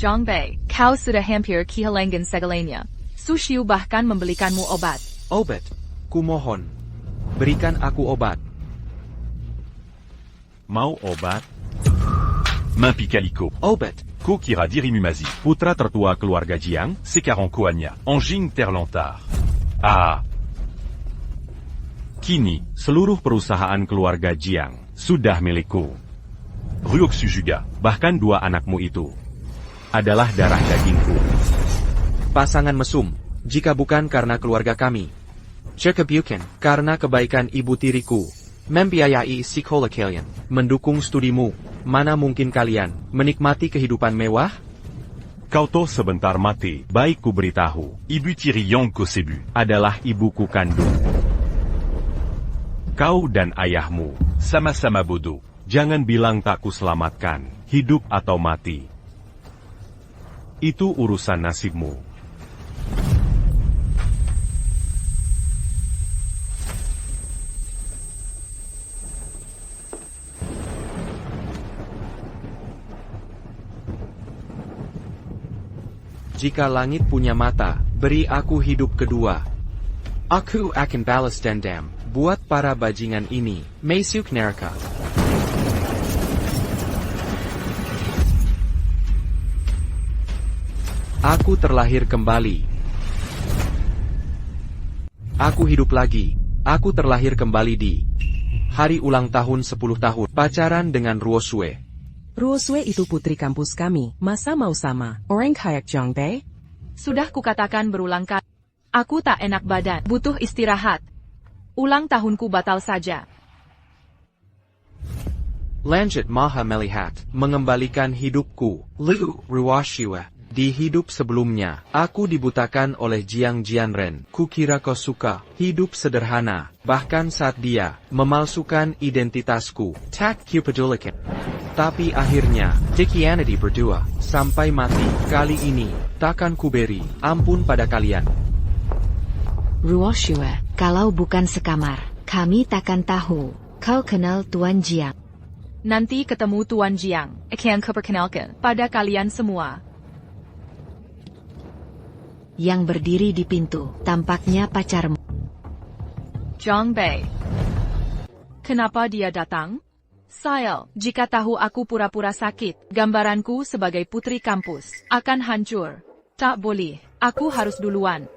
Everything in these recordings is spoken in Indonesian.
Zhang Bei, kau sudah hampir kehilangan segalanya. Su Xiu bahkan membelikanmu obat. Obat? Kumohon. Berikan aku obat. Mau obat? Mampi Kaliko. Obat. Ko Kira Dirimumazi, putra tertua keluarga Jiang, sekarang Kuanya, Anjing Terlontar. Ah. Kini, seluruh perusahaan keluarga Jiang sudah milikku. Ryuxu juga, bahkan dua anakmu itu adalah darah dagingku. Pasangan mesum, jika bukan karena keluarga kami. Bukan karena kebaikan ibu tiriku. Membiayai sekolah kalian, mendukung studimu, mana mungkin kalian menikmati kehidupan mewah? Kau toh sebentar mati, baik ku beritahu, ibu tiri Yong Kosebu adalah ibuku kandung. Kau dan ayahmu sama-sama bodoh. Jangan bilang tak ku selamatkan, hidup atau mati. Itu urusan nasibmu. Jika langit punya mata, beri aku hidup kedua. Aku akan balas dendam, buat para bajingan ini, masuk neraka. Aku terlahir kembali. Aku hidup lagi. Aku terlahir kembali di hari ulang tahun 10 tahun, pacaran dengan Ruosue. Ruosue itu putri kampus kami, masa mau sama orang kayak Zhang Bei? Sudah kukatakan berulang kali. Aku tak enak badan, butuh istirahat. Ulang tahunku batal saja. Lanjut maha melihat, mengembalikan hidupku, Liu Ruosue. Di hidup sebelumnya, aku dibutakan oleh Jiang Jianren. Kukira kau suka hidup sederhana, bahkan saat dia memalsukan identitasku. Tak kupedulikan. Tapi akhirnya, dikhianati berdua, sampai mati. Kali ini, takkan kuberi ampun pada kalian. Ruosue, kalau bukan sekamar, kami takkan tahu kau kenal Tuan Jiang. Nanti ketemu Tuan Jiang, akan kuperkenalkan pada kalian semua. Yang berdiri di pintu, tampaknya pacarmu. Zhang Bei. Kenapa dia datang? Sayal, jika tahu aku pura-pura sakit, gambaranku sebagai putri kampus akan hancur. Tak boleh, aku harus duluan.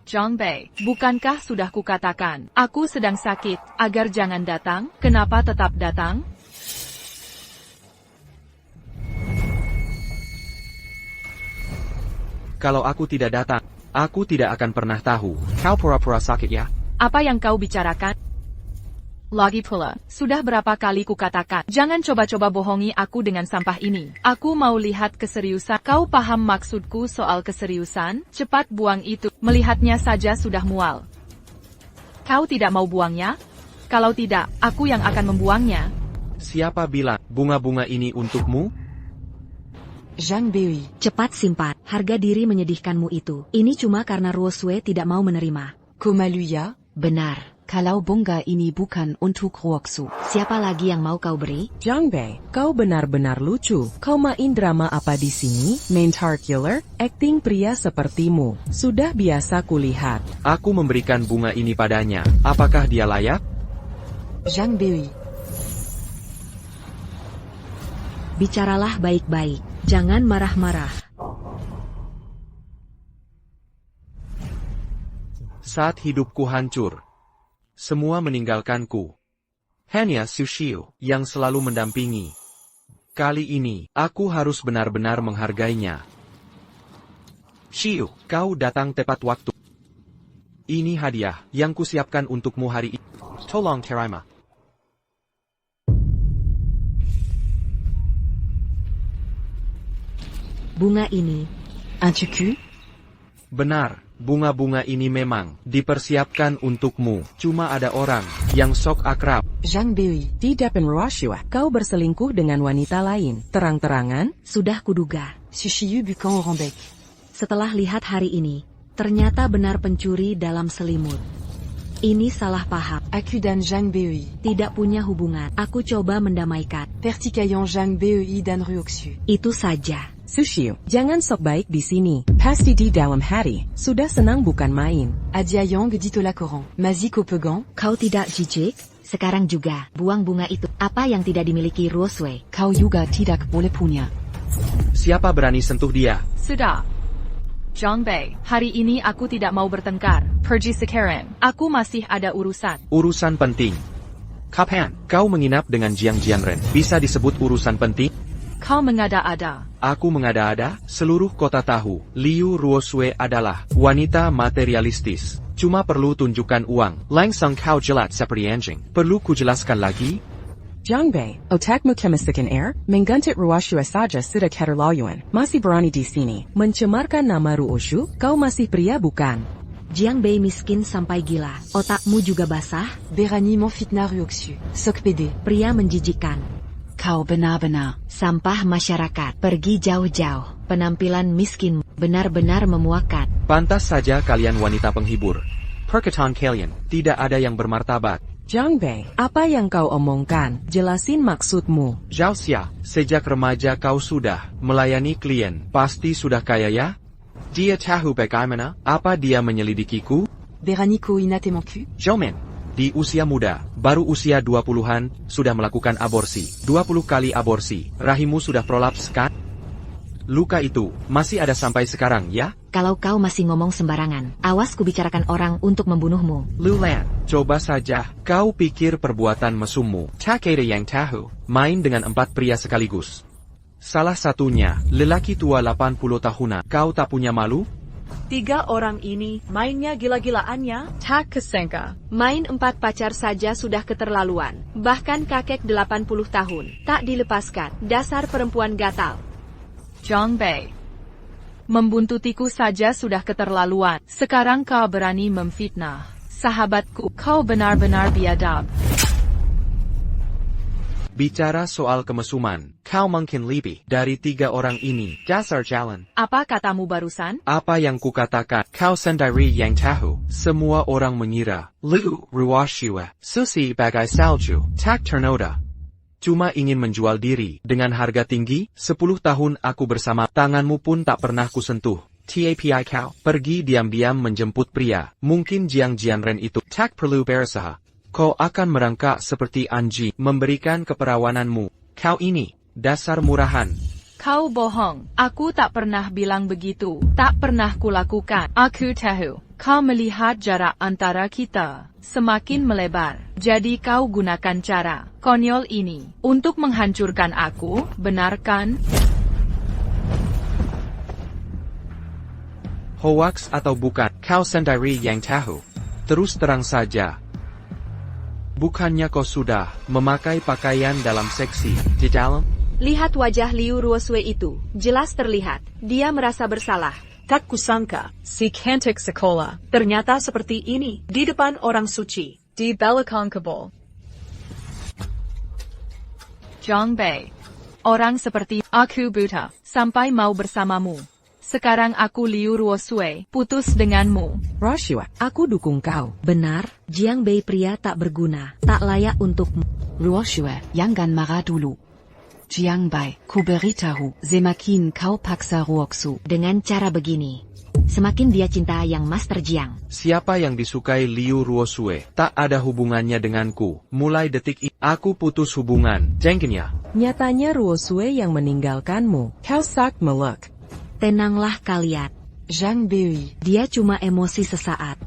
Zhang Bei, bukankah sudah kukatakan, aku sedang sakit, agar jangan datang, kenapa tetap datang? Kalau aku tidak datang, aku tidak akan pernah tahu. Kau pura-pura sakit ya? Apa yang kau bicarakan? Lagi pula, sudah berapa kali kukatakan, jangan coba-coba bohongi aku dengan sampah ini. Aku mau lihat keseriusan. Kau paham maksudku soal keseriusan? Cepat buang itu, melihatnya saja sudah mual. Kau tidak mau buangnya? Kalau tidak, aku yang akan membuangnya. Siapa bilang bunga-bunga ini untukmu? Zhang Bei, cepat simpan. Harga diri menyedihkanmu itu. Ini cuma karena Ruosue tidak mau menerima. Kumaluya? Benar. Kalau bunga ini bukan untuk Ruoxu. Siapa lagi yang mau kau beri? Zhang Bei, kau benar-benar lucu. Kau main drama apa di sini? Main heart killer? Acting pria sepertimu. Sudah biasa kulihat. Aku memberikan bunga ini padanya. Apakah dia layak? Zhang Bei. Bicaralah baik-baik. Jangan marah-marah. Saat hidupku hancur, semua meninggalkanku. Hanya Su Xiu yang selalu mendampingi. Kali ini, aku harus benar-benar menghargainya. Xiu, kau datang tepat waktu. Ini hadiah yang kusiapkan untukmu hari ini. Tolong terima. Bunga ini. Untukku? Benar, bunga-bunga ini memang dipersiapkan untukmu. Cuma ada orang yang sok akrab. Zhang Bei, tidak Ruosue. Kau berselingkuh dengan wanita lain. Terang-terangan? Sudah kuduga. Sushiyu bukan Rambek. Setelah lihat hari ini, ternyata benar pencuri dalam selimut. Ini salah paham. Aku dan Zhang Bei. Tidak punya hubungan. Aku coba mendamaikan. Pertikaian Zhang Bei dan Ruoxu. Itu saja. Sushiu, jangan sok baik di sini. Pasti di dalam hati, sudah senang bukan main. Adia Yang dit au Lacoran. Maziko Pegan. Kau tidak jijik? Sekarang juga, buang bunga itu. Apa yang tidak dimiliki Ruosue? Kau juga tidak boleh punya. Siapa berani sentuh dia? Sudah. Zhang Bei, hari ini aku tidak mau bertengkar. Pergi sekarang. Aku masih ada urusan. Urusan penting. Kapan kau menginap dengan Jiang Jianren? Bisa disebut urusan penting? Kau mengada-ada. Aku mengada-ada, seluruh kota tahu, Liu Ruosue adalah wanita materialistis. Cuma perlu tunjukkan uang. Langsung kau jelat seperti anjing. Perlu kujelaskan lagi? Zhang Bei, otakmu kemasikan air, menggantit Ruoxue saja sudah keterlaluan. Masih berani di sini, mencemarkan nama Ruoxu, kau masih pria bukan? Jiang Bei miskin sampai gila. Otakmu juga basah? Berani memfitnah Ruoxu. Sok pede. Pria menjijikan. Kau benar-benar. Sampah masyarakat. Pergi jauh-jauh. Penampilan miskin benar-benar memuakkan. Pantas saja kalian wanita penghibur. Perkataan kalian, tidak ada yang bermartabat. Zhang Bei, apa yang kau omongkan? Jelasin maksudmu. Zhao Xia, sejak remaja kau sudah melayani klien. Pasti sudah kaya ya? Dia tahu bagaimana? Apa dia menyelidikiku? Berani ko inatemanku. Zhoumen, di usia muda, baru usia 20-an, sudah melakukan aborsi. 20 kali aborsi, rahimmu sudah prolaps kan? Luka itu, masih ada sampai sekarang ya? Kalau kau masih ngomong sembarangan, awas kubicarakan orang untuk membunuhmu. Lulan, coba saja, kau pikir perbuatan mesummu, tak ada yang tahu, main dengan 4 pria sekaligus. Salah satunya, lelaki tua 80 tahunan, kau tak punya malu? 3 orang ini mainnya gila-gilaannya. Tak kesangka. Main 4 pacar saja sudah keterlaluan. Bahkan kakek 80 tahun. Tak dilepaskan. Dasar perempuan gatal. Zhang Bei. Membuntutiku saja sudah keterlaluan. Sekarang kau berani memfitnah. Sahabatku, kau benar-benar biadab. Bicara soal kemesuman, kau mungkin lebih dari 3 orang ini. Dasar jalan. Apa katamu barusan? Apa yang kukatakan, kau sendiri yang tahu. Semua orang mengira, Liu Ruoxue, susi bagai salju, tak ternoda. Cuma ingin menjual diri, dengan harga tinggi, 10 tahun aku bersama, tanganmu pun tak pernah kusentuh. Tapi kau, pergi diam-diam menjemput pria, mungkin Jiang Jianren itu, tak perlu berusaha. Kau akan merangkak seperti anjing, memberikan keperawananmu. Kau ini, dasar murahan. Kau bohong. Aku tak pernah bilang begitu. Tak pernah kulakukan. Aku tahu. Kau melihat jarak antara kita semakin melebar. Jadi kau gunakan cara konyol ini untuk menghancurkan aku, benar kan? Hoax atau bukan, kau sendiri yang tahu. Terus terang saja. Bukannya kau sudah memakai pakaian dalam seksi di dalam? Lihat wajah Liu Ruosue itu. Jelas terlihat. Dia merasa bersalah. Tak kusangka, si cantik sekolah ternyata seperti ini di depan orang suci, di belakang kebol. Zhang Bei. Orang seperti aku buta sampai mau bersamamu. Sekarang aku Liu Ruosue, putus denganmu. Ruoxue, aku dukung kau. Benar, Jiang Bei pria tak berguna, tak layak untukmu. Ruoxue, jangan marah dulu. Jiang Bei, ku beritahu, semakin kau paksa Ruoxu. Dengan cara begini, semakin dia cinta yang Master Jiang. Siapa yang disukai Liu Ruosue, tak ada hubungannya denganku. Mulai detik ini, aku putus hubungan. Jengkennya. Nyatanya Ruoxue yang meninggalkanmu. Kau sak melek. Tenanglah kalian. Zhang Bei. Dia cuma emosi sesaat.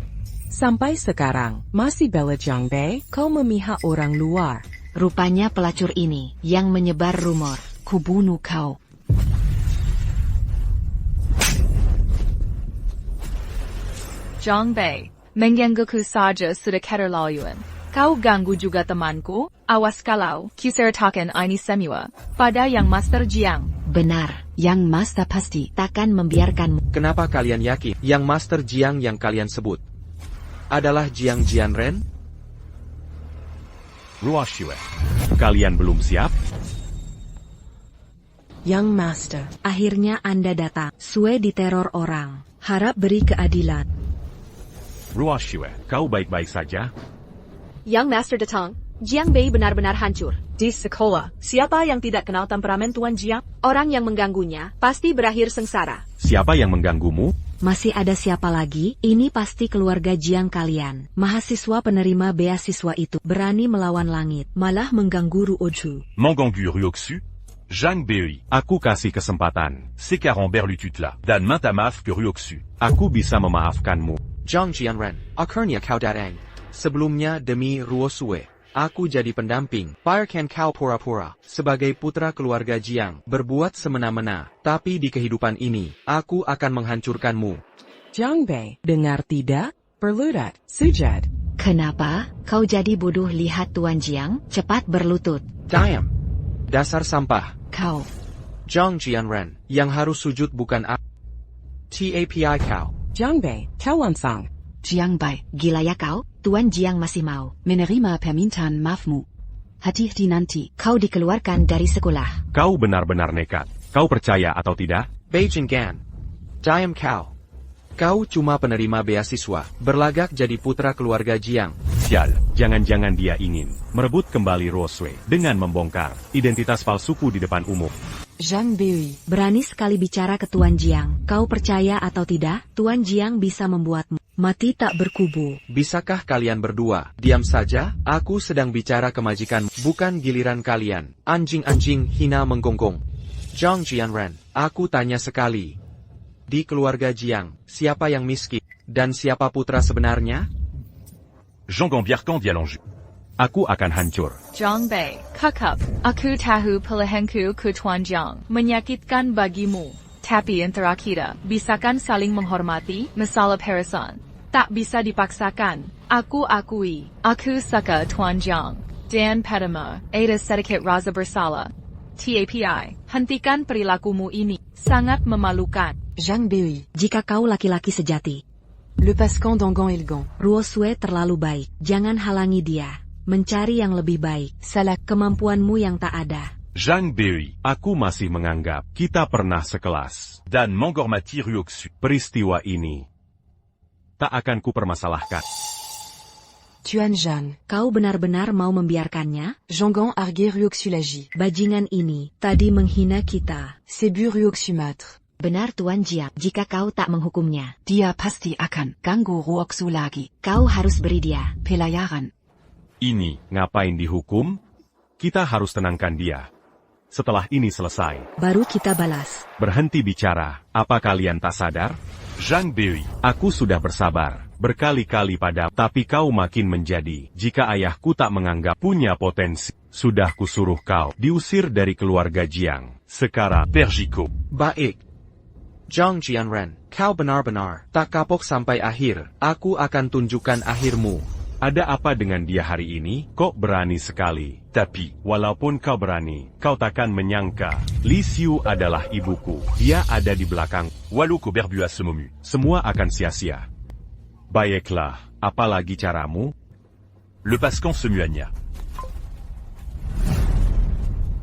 Sampai sekarang, masih bela Zhang Bei, kau memihak orang luar. Rupanya pelacur ini yang menyebar rumor. Kubunuh kau. Zhang Bei, menggangguku saja sudah keterlaluan. Kau ganggu juga temanku? Awas kalau kusertakan ini semua pada yang Master Jiang. Benar. Yang Master pasti Takkan membiarkanmu. Kenapa kalian yakin yang Master Jiang yang kalian sebut adalah Jiang Jianren? Ruoxue, kalian belum siap? Yang Master. Akhirnya Anda datang. Sue diteror orang. Harap beri keadilan. Ruoshue, kau baik-baik saja? Yang Master Datang, Jiang Bei benar-benar hancur. Di sekolah, siapa yang tidak kenal temperamen Tuan Jiang? Orang yang mengganggunya pasti berakhir sengsara. Siapa yang mengganggumu? Masih ada siapa lagi? Ini pasti keluarga Jiang kalian. Mahasiswa penerima beasiswa itu berani melawan langit, malah mengganggu Ruoju. Mengganggu Ryoksu? Zhang Bei, aku kasih kesempatan. Sekarang berlututlah dan minta maaf ke Ryoksu. Aku bisa memaafkanmu. Zhang Jianren, akhirnya kau datang. Sebelumnya demi Ruosue, aku jadi pendamping. Biarkan kau pura-pura sebagai putra keluarga Jiang berbuat semena-mena. Tapi di kehidupan ini, aku akan menghancurkanmu. Jiang Bei, dengar tidak? Berlutut, sujud. Kenapa? Kau jadi bodoh lihat Tuan Jiang? Cepat berlutut. Diam. Dasar sampah. Kau. Zhang Jianren, yang harus sujud bukan aku. TAPI kau. Jiang Bei, kau langsang. Jiang Bei, Gila ya kau? Tuan Jiang masih mau. menerima permintaan maafmu. Hati-hati nanti. Kau dikeluarkan dari sekolah. Kau benar-benar nekat. Kau percaya atau tidak? Beijing Gan. Diam kau. Kau cuma penerima beasiswa, berlagak jadi putra keluarga Jiang. Sial, jangan-jangan dia ingin merebut kembali Ruosue dengan membongkar identitas palsuku di depan umum. Zhang Bei, Berani sekali bicara ke Tuan Jiang. Kau percaya atau tidak? Tuan Jiang bisa membuatmu mati tak berkubu. Bisakah kalian berdua diam saja? Aku sedang bicara ke majikan, bukan giliran kalian. Anjing-anjing hina menggonggong. Zhang Jianren, aku tanya sekali. Di keluarga Jiang, siapa yang miskin? Dan siapa putra sebenarnya? Jean Gambiarkan Dialonju. Aku akan hancur. Zhang Bei, kakak, aku tahu pilihanku ke Tuan Jiang menyakitkan bagimu. Tapi yang terakhir, bisakan saling menghormati, masalah perisan. Tak bisa dipaksakan. Aku akui, aku suka Tuan Jiang. Dan Padma, ada sedikit rasa bersalah. TAPI, hentikan perilakumu ini. Sangat memalukan. Zhang Bei, Jika kau laki-laki sejati, le Pascan d'Angan Ilgan. Ruosue terlalu baik. Jangan halangi dia. Mencari yang lebih baik. Salah Kemampuanmu yang tak ada. Zhang Bei, aku masih menganggap kita pernah sekelas. Dan menghormati Ryoksu. Peristiwa ini tak akan kupermasalahkan. Tuan Zhang, Kau benar-benar mau membiarkannya? Jangan argue Ryoksu lagi. Bajingan ini tadi menghina kita. C'est bu Ryoksu matre. Benar Tuan Jiang, jika kau tak menghukumnya, Dia pasti akan ganggu Ruoksu lagi. kau harus beri dia. Pelayaran. Ini ngapain dihukum? Kita harus tenangkan dia. Setelah ini selesai, Baru kita balas. berhenti bicara. Apa kalian tak sadar? Zhang Bei, aku sudah bersabar berkali-kali pada, tapi kau makin menjadi. Jika ayahku tak menganggap punya potensi, sudah kusuruh kau diusir dari keluarga Jiang. Sekarang, Perjiko. Baik. Zhang Jianren, kau benar-benar tak kapok sampai akhir. Aku akan tunjukkan akhirmu. Ada apa dengan dia hari ini? Kok berani sekali? Tapi, walaupun kau berani, kau takkan menyangka. Li Xiu adalah ibuku. Dia ada di belakang. Walau ku berbua semumu. Semua akan sia-sia. Baiklah, apalagi caramu? Le Pascan semuanya.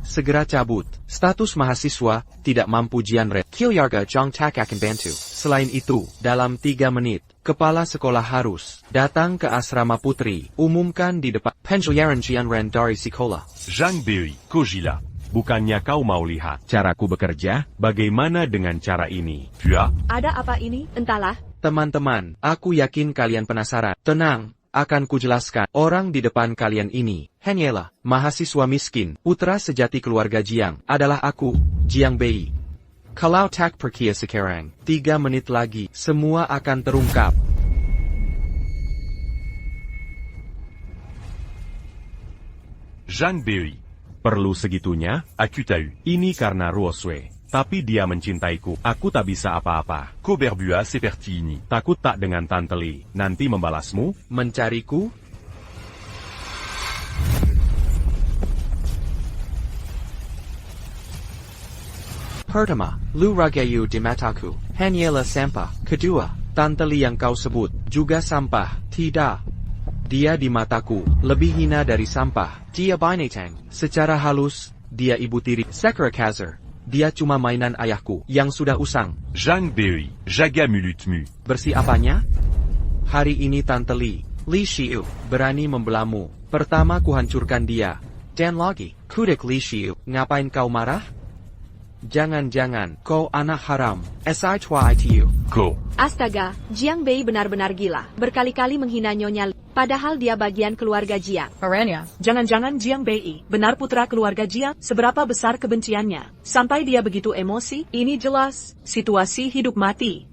Segera cabut. Status mahasiswa, tidak mampu Jianren. Kilyarga Zhang Tak akan bantu. Selain itu, dalam 3 menit, kepala sekolah harus datang ke asrama putri. Umumkan di depan penjelajaran Jianren dari sekolah. Zhang Bei, Kojila. Bukannya kau mau lihat caraku bekerja? Bagaimana dengan cara ini? Pua? Ada apa ini? Entahlah. Teman-teman, aku yakin kalian penasaran. Tenang, akan kujelaskan. Orang di depan kalian ini, hanyalah mahasiswa miskin, putra sejati keluarga Jiang, adalah aku, Jiang Bei. Kalau tak percaya sekarang, 3 menit lagi, semua akan terungkap. Zhang Bei. Perlu segitunya? Aku tahu. Ini karena Ruosue. Tapi dia mencintaiku. Aku tak bisa apa-apa. Ko berbua seperti ini. Takut tak dengan Tante Li nanti membalasmu? Mencariku? Pertama, lu ragayu di mataku. Hanyalah sampah. Kedua, Tante Li yang kau sebut, juga sampah. Tidak. Dia di mataku, lebih hina dari sampah. Dia binatang. Secara halus, dia ibu tiri. Sekra Kazar. Dia cuma mainan ayahku, yang sudah usang. Zhang Bei, jaga mulutmu. Bersih apanya? Hari ini Tante Li Xiu, berani membelamu. Pertama kuhancurkan dia. Dan lagi, kudik Li Xiu, ngapain kau marah? Jangan-jangan, kau anak haram. SITU. Go. Astaga, Jiang Bei benar-benar gila. Berkali-kali menghina Nyonya Li, padahal dia bagian keluarga Jiang. Orangnya, jangan-jangan Jiang Bei, benar putra keluarga Jiang, seberapa besar kebenciannya. Sampai dia begitu emosi, ini jelas, situasi hidup mati.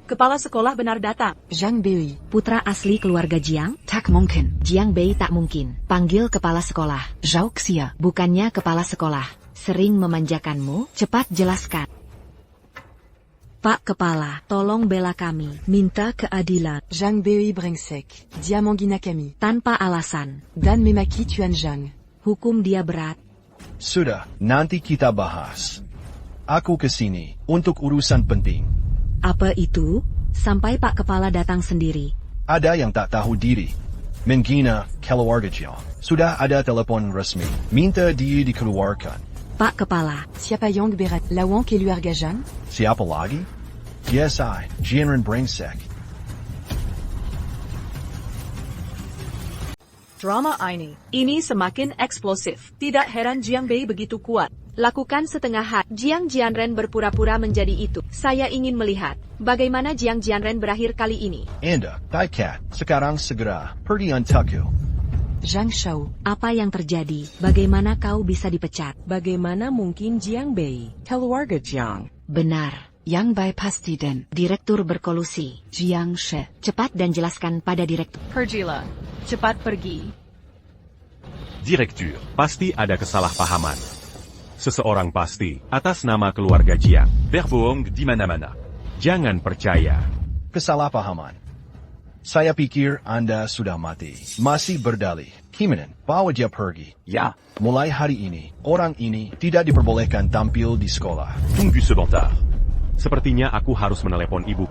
Kepala sekolah benar datang. Zhang Bei. Putra asli keluarga Jiang? Tak mungkin. Jiang Bei tak mungkin. Panggil kepala sekolah. Zhao Xia. Bukannya kepala sekolah. Sering memanjakanmu, cepat jelaskan. Pak Kepala, tolong bela kami, minta keadilan. Zhang Bei brengsek. Diamant Ginakami. Tanpa alasan. Dan Memaki Tuan Zhang. Hukum dia berat. Sudah, nanti kita bahas. Aku kesini untuk urusan penting. Apa itu? Sampai Pak Kepala datang sendiri. Ada yang tak tahu diri. Menghina keluarga Jiang. Sudah ada telepon resmi. Minta dia dikeluarkan. Pak Kepala, Siapa yang berat? Lawang keluarga Zhang? Siapa lagi? Yes, Jianren brengsek. Drama ini semakin eksplosif. Tidak heran Jiang Bei begitu kuat. lakukan setengah hat. Jiang Jianren berpura-pura menjadi itu. Saya ingin melihat bagaimana Jiang Jianren berakhir kali ini. Anda, Kat, sekarang segera pergi untukku. Zhang Shao. Apa yang terjadi? Bagaimana kau bisa dipecat? Bagaimana mungkin Jiang Bei, keluarga Jiang? Benar. Yang Bai pasti dan Direktur berkolusi. Jiang She. Cepat dan jelaskan pada direktur. Pergilah. Cepat pergi. Direktur, pasti ada kesalahpahaman. Seseorang pasti, atas nama keluarga Jiang, berbohong di mana-mana. Jangan percaya. Kesalahpahaman. Saya pikir Anda sudah mati. Masih berdalih. Kimanan, bawa dia pergi. Ya. Mulai hari ini, orang ini tidak diperbolehkan tampil di sekolah. Tunggu sebentar. Sepertinya aku harus menelepon ibu.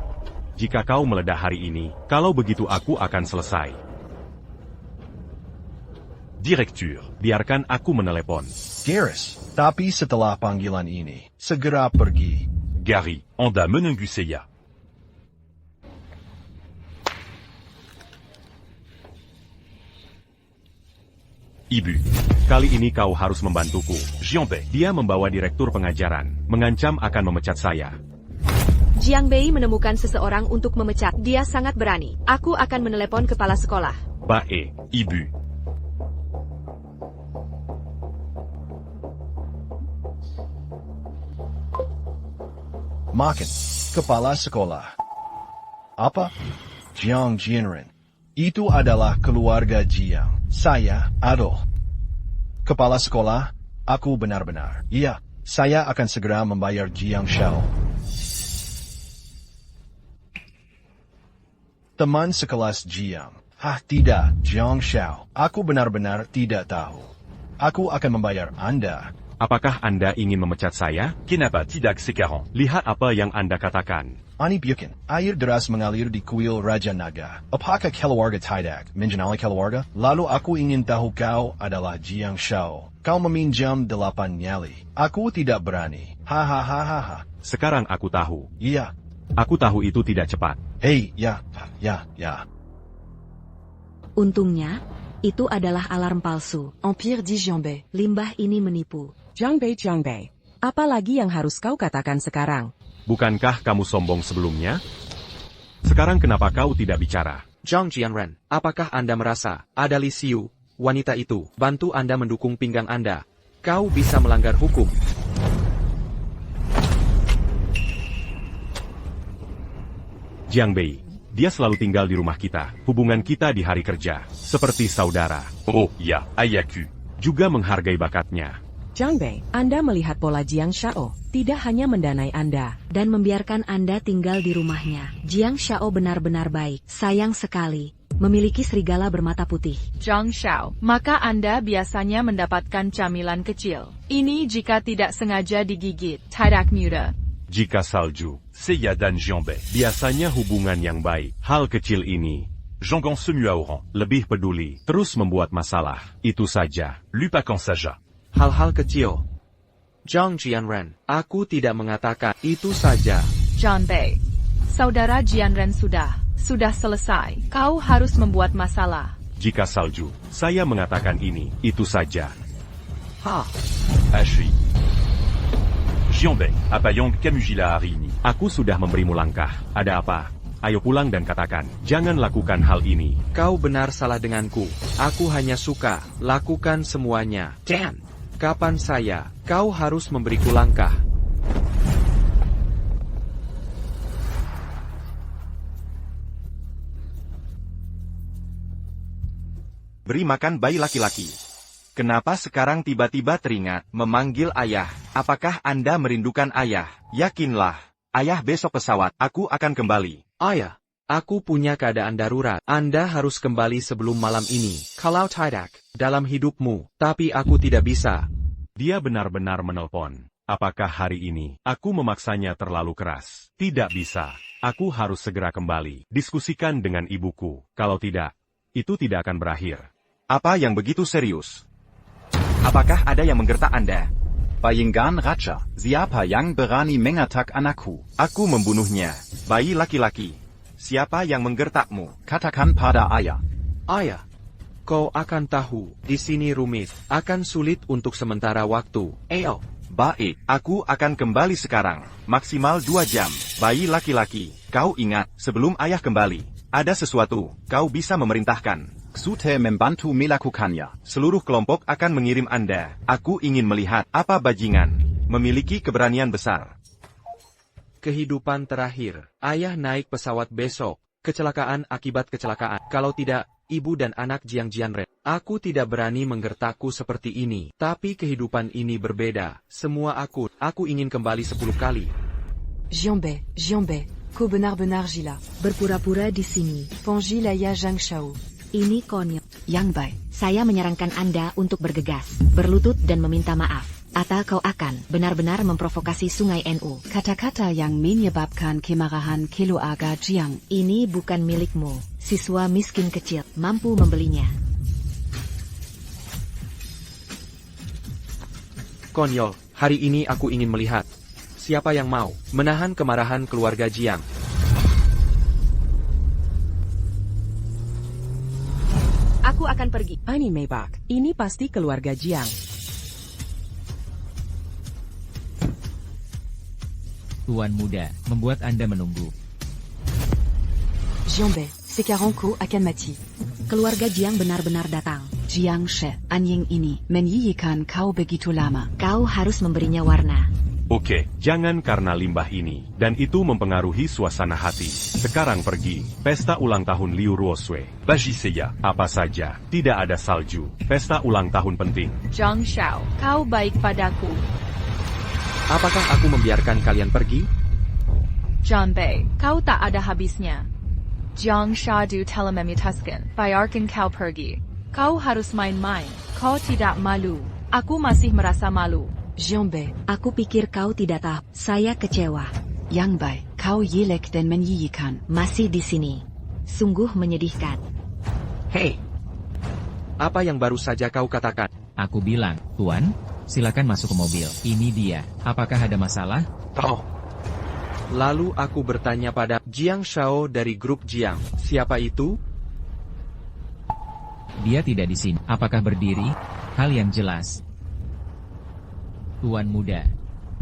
Jika kau meledak hari ini, kalau begitu aku akan selesai. Direktur, biarkan aku menelepon. Garis, tapi setelah panggilan ini, segera pergi. Gary, Anda menunggu saya. Ibu, kali ini kau harus membantuku. Jiang Bei, dia membawa direktur pengajaran, mengancam akan memecat saya. Jiang Bei menemukan seseorang untuk memecat. Dia sangat berani. Aku akan menelepon kepala sekolah. Bae, ibu. Makan, kepala sekolah. Apa? Jiang Jianren. Itu adalah keluarga Jiang. Saya, Adol. Kepala sekolah, aku benar-benar. Iya, saya akan segera membayar Jiang Shao. Teman sekelas Jiang. Tidak, Jiang Shao. Aku benar-benar tidak tahu. Aku akan membayar Anda. Apakah Anda ingin memecat saya? Kenapa tidak sekarang? Lihat apa yang Anda katakan. Ani Bukin, air deras mengalir di kuil Raja Naga. Apakah keluarga tidak mengenali keluarga? Lalu aku ingin tahu kau adalah Jiang Shao. Kau meminjam 8 nyali. Aku tidak berani. Hahaha. Sekarang aku tahu. Iya. Aku tahu itu tidak cepat. Hei, ya. Untungnya, itu adalah alarm palsu. Empire di Jiang Bei. Limbah ini menipu. Jiang Bei. Apa lagi yang harus kau katakan sekarang? Bukankah kamu sombong sebelumnya? Sekarang kenapa kau tidak bicara? Zhang Jianren, apakah Anda merasa ada Li Xiu, wanita itu, bantu Anda mendukung pinggang Anda? Kau bisa melanggar hukum. Jiang Bei, dia selalu tinggal di rumah kita. Hubungan kita di hari kerja, seperti saudara. Oh ya, ayahku. Juga menghargai bakatnya. Jiang Bei, Anda melihat pola Jiang Shao, tidak hanya mendanai Anda. Dan membiarkan Anda tinggal di rumahnya. Jiang Shao benar-benar baik. Sayang sekali. Memiliki serigala bermata putih. Zhang Shao, maka Anda biasanya mendapatkan camilan kecil. Ini jika tidak sengaja digigit. Tidak muda. Jika salju, saya dan Jiang Bei, biasanya hubungan yang baik. Hal kecil ini, Jean-Gon Semuaoran, lebih peduli, terus membuat masalah. Itu saja. Lupakan saja. Hal-hal kecil. Zhang Jianren, aku tidak mengatakan itu saja. Jiang Bei. Saudara Jianren sudah sudah selesai. Kau harus membuat masalah. Jika salju, saya mengatakan ini, itu saja. Ha, Ashley. Jianbei, apa yang kamu gila hari ini? Aku sudah memberimu langkah. Ada apa? Ayo pulang dan katakan, jangan lakukan hal ini. kau benar salah denganku. Aku hanya suka lakukan semuanya. Dan, kapan saya, kau harus memberiku langkah. Beri makan bayi laki-laki. Kenapa sekarang tiba-tiba teringat memanggil ayah? Apakah Anda merindukan ayah? Yakinlah, ayah besok pesawat, aku akan kembali. Ayah, aku punya keadaan darurat. Anda harus kembali sebelum malam ini. Kalau tidak, dalam hidupmu, tapi aku tidak bisa. Dia benar-benar menelpon. Apakah hari ini, aku memaksanya terlalu keras? Tidak bisa. Aku harus segera kembali. Diskusikan dengan ibuku. Kalau tidak, itu tidak akan berakhir. Apa yang begitu serius? Apakah ada yang menggertak Anda? Bayangkan Raja, siapa yang berani mengatak anakku? Aku membunuhnya. Bayi laki-laki. Siapa yang menggertakmu? Katakan pada ayah. Ayah, kau akan tahu, di sini rumit, akan sulit untuk sementara waktu. Ayo. Baik, aku akan kembali sekarang. Maksimal 2 jam. Bayi laki-laki, kau ingat, sebelum ayah kembali, ada sesuatu, kau bisa memerintahkan. Sute membantu melakukannya. Seluruh kelompok akan mengirim Anda. Aku ingin melihat apa bajingan. Memiliki keberanian besar. Kehidupan terakhir. Ayah naik pesawat besok. Kecelakaan akibat kecelakaan. Kalau tidak, ibu dan anak Jiang Jianren. Aku tidak berani menggertakku seperti ini. Tapi kehidupan ini berbeda. Semua aku ingin kembali 10 kali. Jianbei, kau benar-benar gila. Berpura-pura di sini. Pongi Laya Zhang Shao. Ini konyol. Yang Bai. Saya menyarankan Anda untuk bergegas, berlutut dan meminta maaf. Atau kau akan benar-benar memprovokasi Sungai NU. Kata-kata yang menyebabkan kemarahan keluarga Jiang. Ini bukan milikmu. Siswa miskin kecil mampu membelinya. Konyol, hari ini aku ingin melihat. Siapa yang mau menahan kemarahan keluarga Jiang? Aku akan pergi. Ani Maybach, ini pasti keluarga Jiang. Tuan muda, membuat Anda menunggu. Jianbei, sekarang kau akan mati. Keluarga Jiang benar-benar datang. Jiang She, anjing ini menyiyikan kau begitu lama. Kau harus memberinya warna. Oke, jangan karena limbah ini, dan itu mempengaruhi suasana hati. Sekarang pergi, pesta ulang tahun Liu Ruosui. Bajiseya, apa saja, tidak ada salju. Pesta ulang tahun penting. Zhang Shao, kau baik padaku. Apakah aku membiarkan kalian pergi? Jianbei, kau tak ada habisnya. Jiang Shadu telah memutuskan, biarkan kau pergi. Kau harus main-main, kau tidak malu. Aku masih merasa malu. Jianbei, Aku pikir kau tidak tahu. Saya kecewa. Yang Bai, kau jelek dan menyiyikan. Masih di sini. Sungguh menyedihkan. Hei, apa yang baru saja kau katakan? Aku bilang, Tuan, silakan masuk ke mobil. Ini dia. Apakah ada masalah? Lalu aku bertanya pada Jiang Shao dari grup Jiang. Siapa itu? Dia tidak di sini. Apakah berdiri? Hal yang jelas. Tuan muda,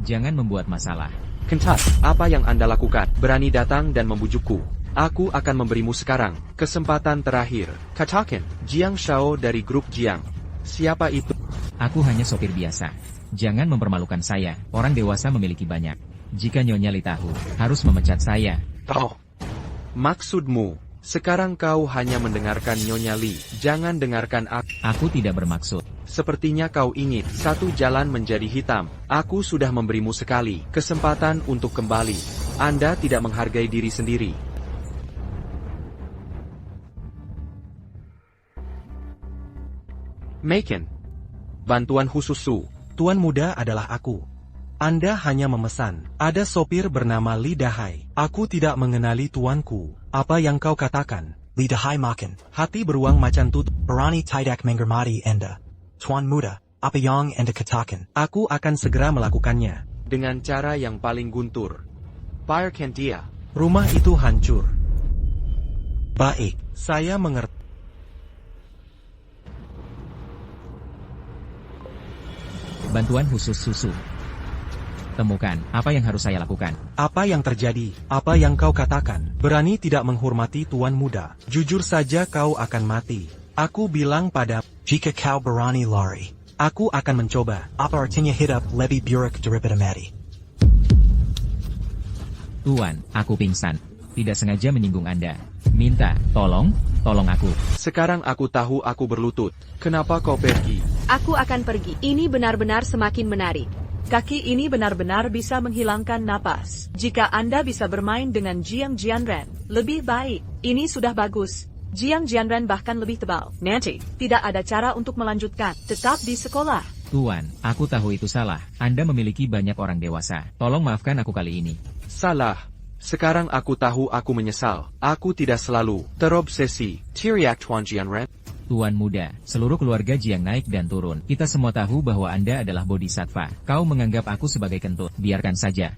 jangan membuat masalah. Kentat, apa yang Anda lakukan? Berani datang dan membujukku. Aku akan memberimu sekarang kesempatan terakhir. Katakan, Jiang Shao dari grup Jiang. Siapa itu? Aku hanya sopir biasa. Jangan mempermalukan saya. Orang dewasa memiliki banyak. Jika Nyonya Li tahu, harus memecat saya. Maksudmu, sekarang kau hanya mendengarkan Nyonya Li. Jangan dengarkan aku. Aku tidak bermaksud. Sepertinya kau ingin satu jalan menjadi hitam. Aku sudah memberimu sekali kesempatan untuk kembali. Anda tidak menghargai diri sendiri. Maken. Bantuan khusus Su. Tuan muda adalah aku. Anda hanya memesan. Ada sopir bernama Li Dahai. Aku tidak mengenali tuanku. Apa yang kau katakan? Li Dahai makan. Hati beruang macan tutup. Berani tidak menghormati Anda. Tuan muda, apa yang Anda katakan? Aku akan segera melakukannya. Dengan cara yang paling guntur. Biarkan dia. Rumah itu hancur. Baik, saya mengerti. Bantuan khusus susu. Temukan, apa yang harus saya lakukan? Apa yang terjadi? Apa yang kau katakan? Berani tidak menghormati tuan muda. Jujur saja kau akan mati. Aku bilang pada, jika kau berani lari, aku akan mencoba. Apa artinya hidup lebih buruk daripada mati? Tuan, aku pingsan. Tidak sengaja menyinggung Anda. Minta, tolong aku. Sekarang aku tahu aku berlutut. Kenapa kau pergi? Aku akan pergi. Ini benar-benar semakin menarik. Kaki ini benar-benar bisa menghilangkan napas. Jika Anda bisa bermain dengan Jiang Jianren, lebih baik. Ini sudah bagus. Jiang Jianren bahkan lebih tebal. Nanti, tidak ada cara untuk melanjutkan. Tetap di sekolah. Tuan, aku tahu itu salah. Anda memiliki banyak orang dewasa. Tolong maafkan aku kali ini. Salah. Sekarang aku tahu aku menyesal. Aku tidak selalu terobsesi. Teriak Tuan Jianren. Tuan muda, seluruh keluarga Jiang naik dan turun. Kita semua tahu bahwa Anda adalah bodhisattva. Kau menganggap aku sebagai kentut. Biarkan saja.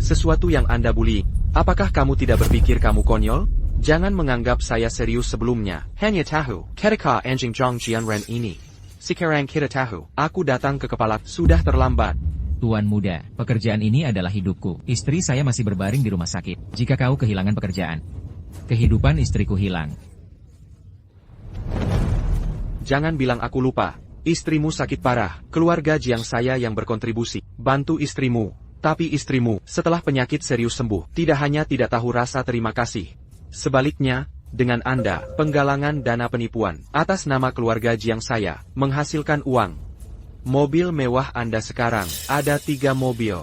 Sesuatu yang Anda bully. Apakah kamu tidak berpikir kamu konyol? Jangan menganggap saya serius sebelumnya. Hanya tahu, ketika anjing Jiang Jianren ini. Sekarang kita tahu, aku datang ke kepala, sudah terlambat. Tuan muda, pekerjaan ini adalah hidupku. Istri saya masih berbaring di rumah sakit. Jika kau kehilangan pekerjaan, kehidupan istriku hilang. Jangan bilang aku lupa. Istrimu sakit parah. Keluarga Jiang saya yang berkontribusi. Bantu istrimu. Tapi istrimu, setelah penyakit serius sembuh, tidak hanya tidak tahu rasa terima kasih. Sebaliknya, dengan Anda, penggalangan dana penipuan, atas nama keluarga Jiang saya, menghasilkan uang. Mobil mewah Anda sekarang, ada 3 mobil.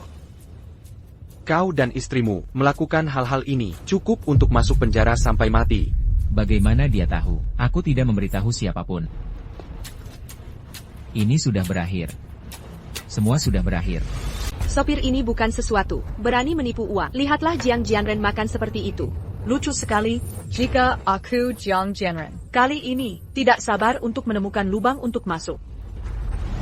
Kau dan istrimu, melakukan hal-hal ini, cukup untuk masuk penjara sampai mati. Bagaimana dia tahu? Aku tidak memberitahu siapapun. Ini sudah berakhir. Semua sudah berakhir. Sopir ini bukan sesuatu. Berani menipu uang. Lihatlah Jiang Jianren makan seperti itu. Lucu sekali. Jika aku Jiang Jianren, kali ini, tidak sabar untuk menemukan lubang untuk masuk.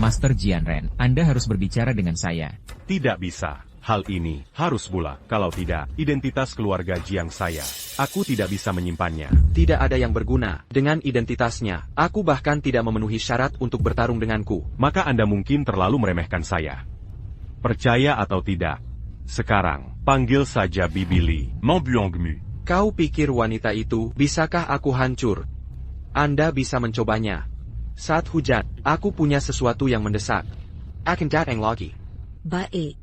Master Jianren, Anda harus berbicara dengan saya. Tidak bisa. Hal ini harus pula. Kalau tidak, identitas keluarga Jiang saya, aku tidak bisa menyimpannya. Tidak ada yang berguna dengan identitasnya. Aku bahkan tidak memenuhi syarat untuk bertarung denganku. Maka Anda mungkin terlalu meremehkan saya. Percaya atau tidak, sekarang, panggil saja Bibi Li. Mon Buangmu. Kau pikir wanita itu, bisakah aku hancur? Anda bisa mencobanya. Saat hujan, aku punya sesuatu yang mendesak. Akan datang lagi. Baik.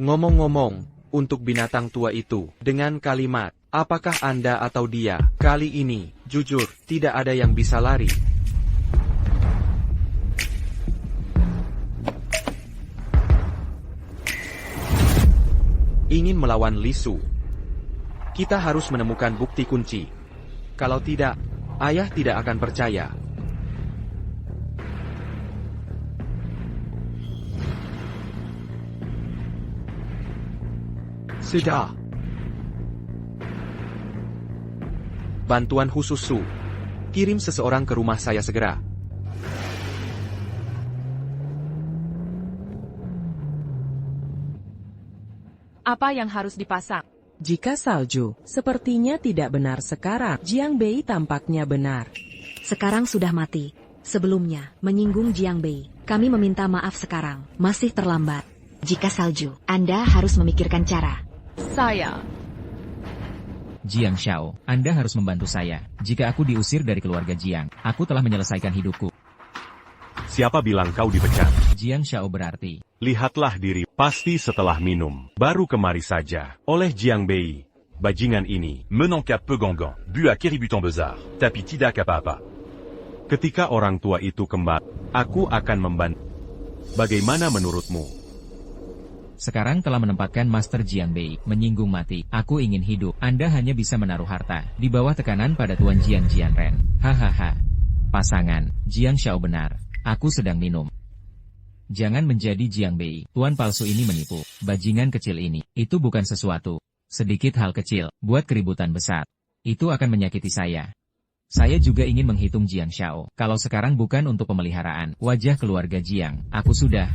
Ngomong-ngomong, untuk binatang tua itu, dengan kalimat, apakah Anda atau dia, kali ini, jujur, tidak ada yang bisa lari. Ingin melawan Li Su. Kita harus menemukan bukti kunci. Kalau tidak, ayah tidak akan percaya. Sudah. Bantuan khusus Su. Kirim seseorang ke rumah saya segera. Apa yang harus dipasang? Jika salju, sepertinya tidak benar sekarang. Jiang Bei tampaknya benar. Sekarang sudah mati. Sebelumnya, menyinggung Jiang Bei. Kami meminta maaf sekarang. Masih terlambat. Jika salju, Anda harus memikirkan cara. Saya. Jiang Xiao, Anda harus membantu saya. Jika aku diusir dari keluarga Jiang, aku telah menyelesaikan hidupku. Siapa bilang kau dipecat? Jiang Xiao berarti. Lihatlah diri, pasti setelah minum. Baru kemari saja, oleh Jiang Bei. Bajingan ini, Menangkap peganggang, bu à keributan besar, tapi tidak apa-apa. Ketika orang tua itu kembali, aku akan membantu. Bagaimana menurutmu? Sekarang telah menempatkan Master Jiang Bei, menyinggung mati. Aku ingin hidup. Anda hanya bisa menaruh harta di bawah tekanan pada Tuan Jiang Jianren. Hahaha. Pasangan, Jiang Xiao benar. Aku sedang minum. Jangan menjadi Jiang Bei. Tuan palsu ini menipu. Bajingan kecil ini, itu bukan sesuatu. Sedikit hal kecil, buat keributan besar. Itu akan menyakiti saya. Saya juga ingin menghitung Jiang Xiao. Kalau sekarang bukan untuk pemeliharaan wajah keluarga Jiang, aku sudah.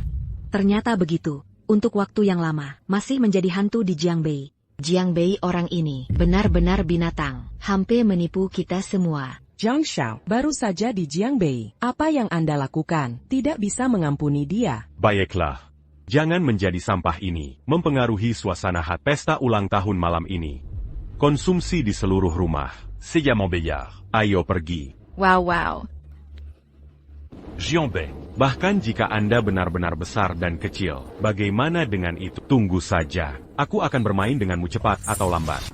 Ternyata begitu. Untuk waktu yang lama, masih menjadi hantu di Jiang Bei. Jiang Bei orang ini benar-benar binatang, hampir menipu kita semua. Jiang Xiao, baru saja di Jiang Bei. Apa yang Anda lakukan? Tidak bisa mengampuni dia. Baiklah. Jangan menjadi sampah ini mempengaruhi suasana pesta ulang tahun malam ini. Konsumsi di seluruh rumah. C'est Yaman Beillard. Ayo pergi. Wow. Jiang Bei. Bahkan jika Anda benar-benar besar dan kecil, bagaimana dengan itu? Tunggu saja. Aku akan bermain denganmu cepat atau lambat.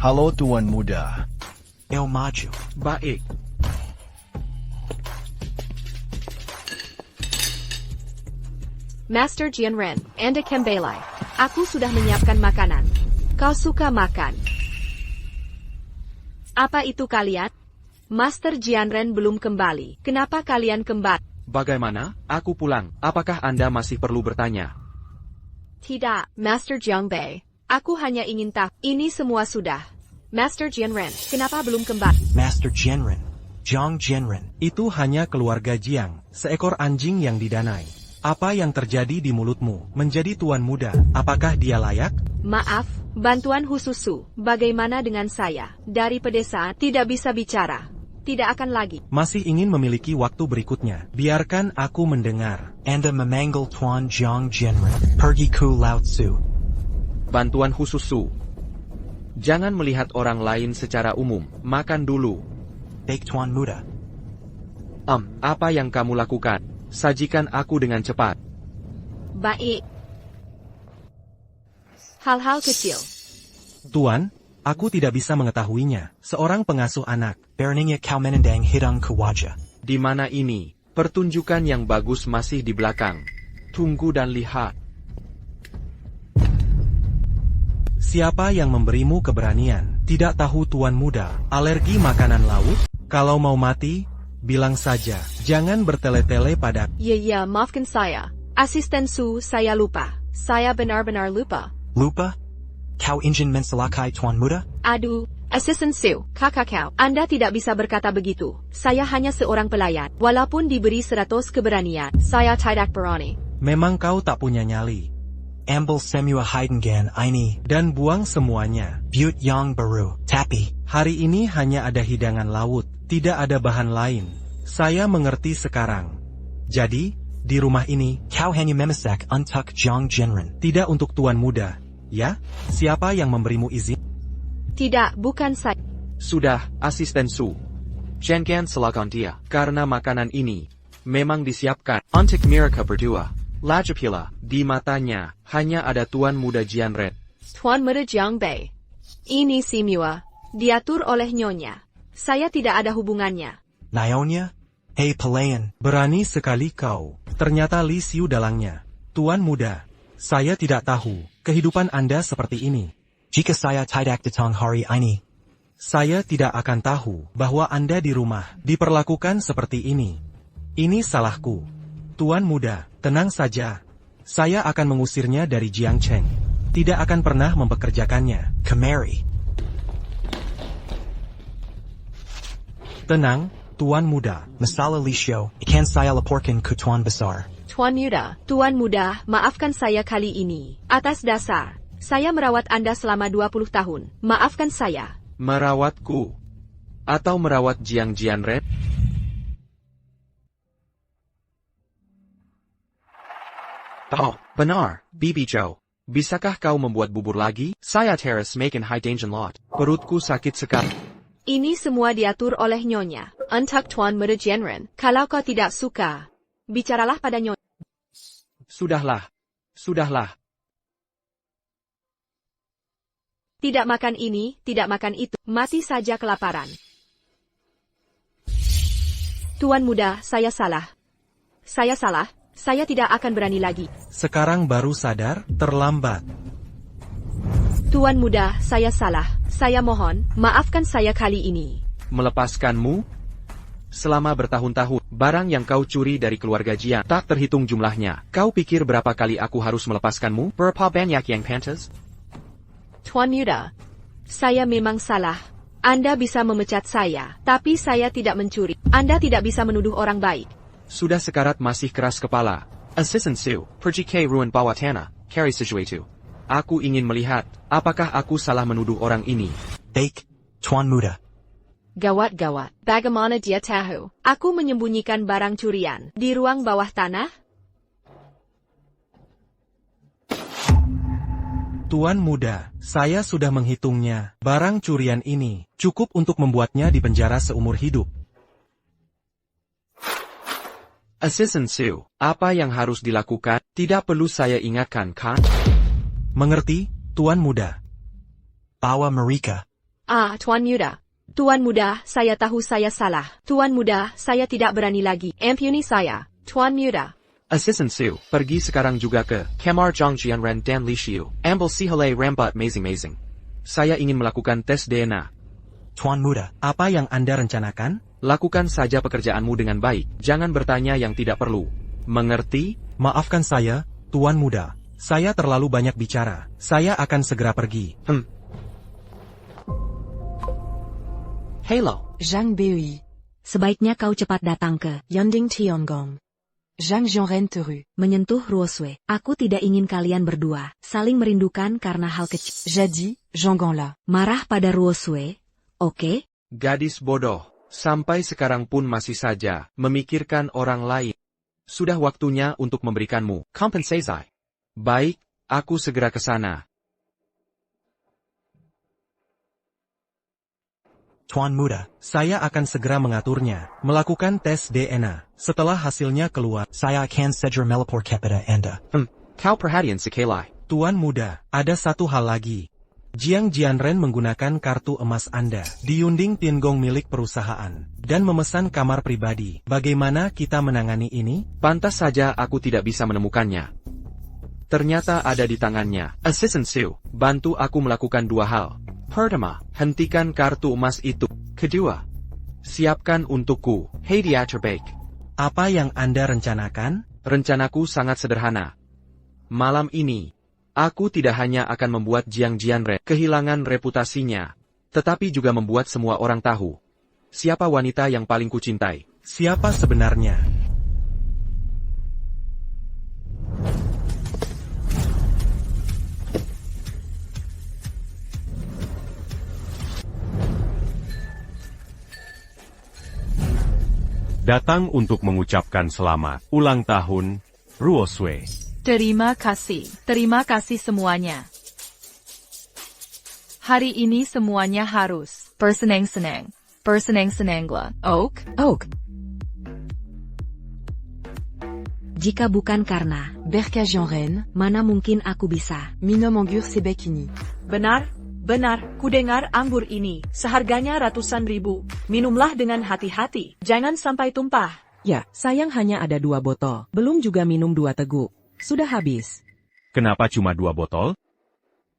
Halo Tuan Muda. El maju. Baik. Master Jianren, Anda kembali. Aku sudah menyiapkan makanan. Kau suka makan? Apa itu kalian? Master Jianren belum kembali. Kenapa kalian kembali? Bagaimana? Aku pulang. Apakah Anda masih perlu bertanya? Tidak, Master Jiang Bei. Aku hanya ingin tahu. Ini semua sudah. Master Jianren, kenapa belum kembali? Master Jianren. Jiang Jianren. Itu hanya keluarga Jiang, seekor anjing yang didanai. Apa yang terjadi di mulutmu? Menjadi tuan muda, apakah dia layak? Maaf, bantuan khususku. Bagaimana dengan saya? Dari pedesaan, tidak bisa bicara. Tidak akan lagi. Masih ingin memiliki waktu berikutnya. Biarkan aku mendengar. Anda memanggil Tuan Jiang Jianren. Pergi ku Lao Tzu. Bantuan khusus Su. Jangan melihat orang lain secara umum. Makan dulu. Baik Tuan Muda. Apa yang kamu lakukan? Sajikan aku dengan cepat. Baik. Hal-hal kecil. Tuan, aku tidak bisa mengetahuinya. Seorang pengasuh anak. Berningnya kau menendang hidang ke wajah. Di mana ini? Pertunjukan yang bagus masih di belakang. Tunggu dan lihat. Siapa yang memberimu keberanian? Tidak tahu Tuan Muda. Alergi makanan laut? Kalau mau mati, bilang saja. Jangan bertele-tele pada... Ya, maafkan saya. Asisten Su, saya lupa. Saya benar-benar lupa. Lupa? Kau ingin menselakai Tuan Muda? Aduh, Asisten Su, kakak kau. Anda tidak bisa berkata begitu. Saya hanya seorang pelayan. Walaupun diberi 100 keberanian, saya tidak berani. Memang kau tak punya nyali. Ambil semua Heidengan ini dan buang semuanya. But yang baru. Tapi, hari ini hanya ada hidangan laut, tidak ada bahan lain. Saya mengerti sekarang. Jadi, di rumah ini, kau hanya memasak untuk Jiang Jianren. Tidak untuk Tuan Muda. Ya? Siapa yang memberimu izin? Tidak, bukan saya. Sudah, Asisten Su. Jangan salahkan dia, karena makanan ini memang disiapkan untuk mereka berdua. Lagi pula, di matanya, hanya ada Tuan Muda Jianren. Tuan Muda Jiang Bei. Ini semua diatur oleh Nyonya. Saya tidak ada hubungannya. Nyonya? Hei pelayan. Berani sekali kau. Ternyata Li Xiu dalangnya. Tuan Muda, saya tidak tahu kehidupan Anda seperti ini. Jika saya tidak datang hari ini, saya tidak akan tahu bahwa Anda di rumah diperlakukan seperti ini. Ini salahku. Tuan Muda, tenang saja. Saya akan mengusirnya dari Jiangcheng. Tidak akan pernah mempekerjakannya. Kemari. Tenang, Tuan Muda. Masalah Li Xiu, akan saya laporkan ke Tuan Besar. Tuan Muda, maafkan saya kali ini. Atas dasar, saya merawat Anda selama 20 tahun. Maafkan saya. Merawatku? Atau merawat Jiang Jianren? Oh, benar, Bibi Zhou. Bisakah kau membuat bubur lagi? Saya harus makan Heidengan lot. Perutku sakit sekali. Ini semua diatur oleh Nyonya. Untuk Tuan Muda Jianren, kalau kau tidak suka, bicaralah pada Nyonya. Sudahlah. Tidak makan ini, tidak makan itu, mati saja kelaparan. Tuan Muda, saya salah. Saya tidak akan berani lagi. Sekarang baru sadar, terlambat. Tuan Muda, saya salah. Saya mohon, maafkan saya kali ini. Melepaskanmu? Selama bertahun-tahun, barang yang kau curi dari keluarga Jiang tak terhitung jumlahnya. Kau pikir berapa kali aku harus melepaskanmu? Berapa banyak yang pantas? Tuan Muda, saya memang salah. Anda bisa memecat saya, tapi saya tidak mencuri. Anda tidak bisa menuduh orang baik. Sudah sekarat masih keras kepala. Assistant Su, pergi ke ruang bawah tanah, cari sesuatu. Aku ingin melihat, apakah aku salah menuduh orang ini. Baik, Tuan Muda. Gawat-gawat. Bagaimana dia tahu? Aku menyembunyikan barang curian di ruang bawah tanah? Tuan Muda, saya sudah menghitungnya. Barang curian ini cukup untuk membuatnya dipenjara seumur hidup. Assistant Su, apa yang harus dilakukan? Tidak perlu saya ingatkan, kan? Mengerti, Tuan Muda? Bawa mereka. Tuan Muda. Tuan Muda, saya tahu saya salah. Tuan Muda, saya tidak berani lagi. Ampuni saya. Tuan Muda. Assistant Su, pergi sekarang juga ke kamar Zhang Jianren dan Li Xiu. Ambil si helai rambat mazing-mazing. Saya ingin melakukan tes DNA. Tuan Muda, apa yang Anda rencanakan? Lakukan saja pekerjaanmu dengan baik. Jangan bertanya yang tidak perlu. Mengerti? Maafkan saya, Tuan Muda. Saya terlalu banyak bicara. Saya akan segera pergi. Hello. Zhang Bei. Sebaiknya kau cepat datang ke Yanding Tiangong. Zhang Jianren Teru. menyentuh Ruosue. Aku tidak ingin kalian berdua saling merindukan karena hal kecil. Jadi, Zhang Gongla. Marah pada Ruosue, oke? Gadis bodoh. Sampai sekarang pun masih saja memikirkan orang lain. Sudah waktunya untuk memberikanmu kompensasi. Baik, aku segera ke sana. Tuan Muda, saya akan segera mengaturnya. Melakukan tes DNA. Setelah hasilnya keluar, saya akan segera melapor kepada Anda. Kau perhatian sekali. Tuan Muda, ada satu hal lagi. Jiang Jianren menggunakan kartu emas Anda di Yunding Tiangong milik perusahaan dan memesan kamar pribadi. Bagaimana kita menangani ini? Pantas saja aku tidak bisa menemukannya. Ternyata ada di tangannya. Assistant Su, bantu aku melakukan dua hal. Pertama, hentikan kartu emas itu. Kedua, siapkan untukku hadiah terbaik. Apa yang Anda rencanakan? Rencanaku sangat sederhana. Malam ini, aku tidak hanya akan membuat Jiang Jianren kehilangan reputasinya, tetapi juga membuat semua orang tahu siapa wanita yang paling kucintai. Siapa sebenarnya? Datang untuk mengucapkan selamat ulang tahun, Ruosue. Terima kasih semuanya. Hari ini semuanya harus bersenang-senang, bersenang-senanglah. Oak. Jika bukan karena Berka Jianren. mana mungkin aku bisa. Minom anggur sebekini. Benar, ku dengar anggur ini seharganya ratusan ribu. Minumlah dengan hati-hati, jangan sampai tumpah. Ya, sayang hanya ada 2 botol. Belum juga minum 2 teguk. Sudah habis. Kenapa cuma 2 botol?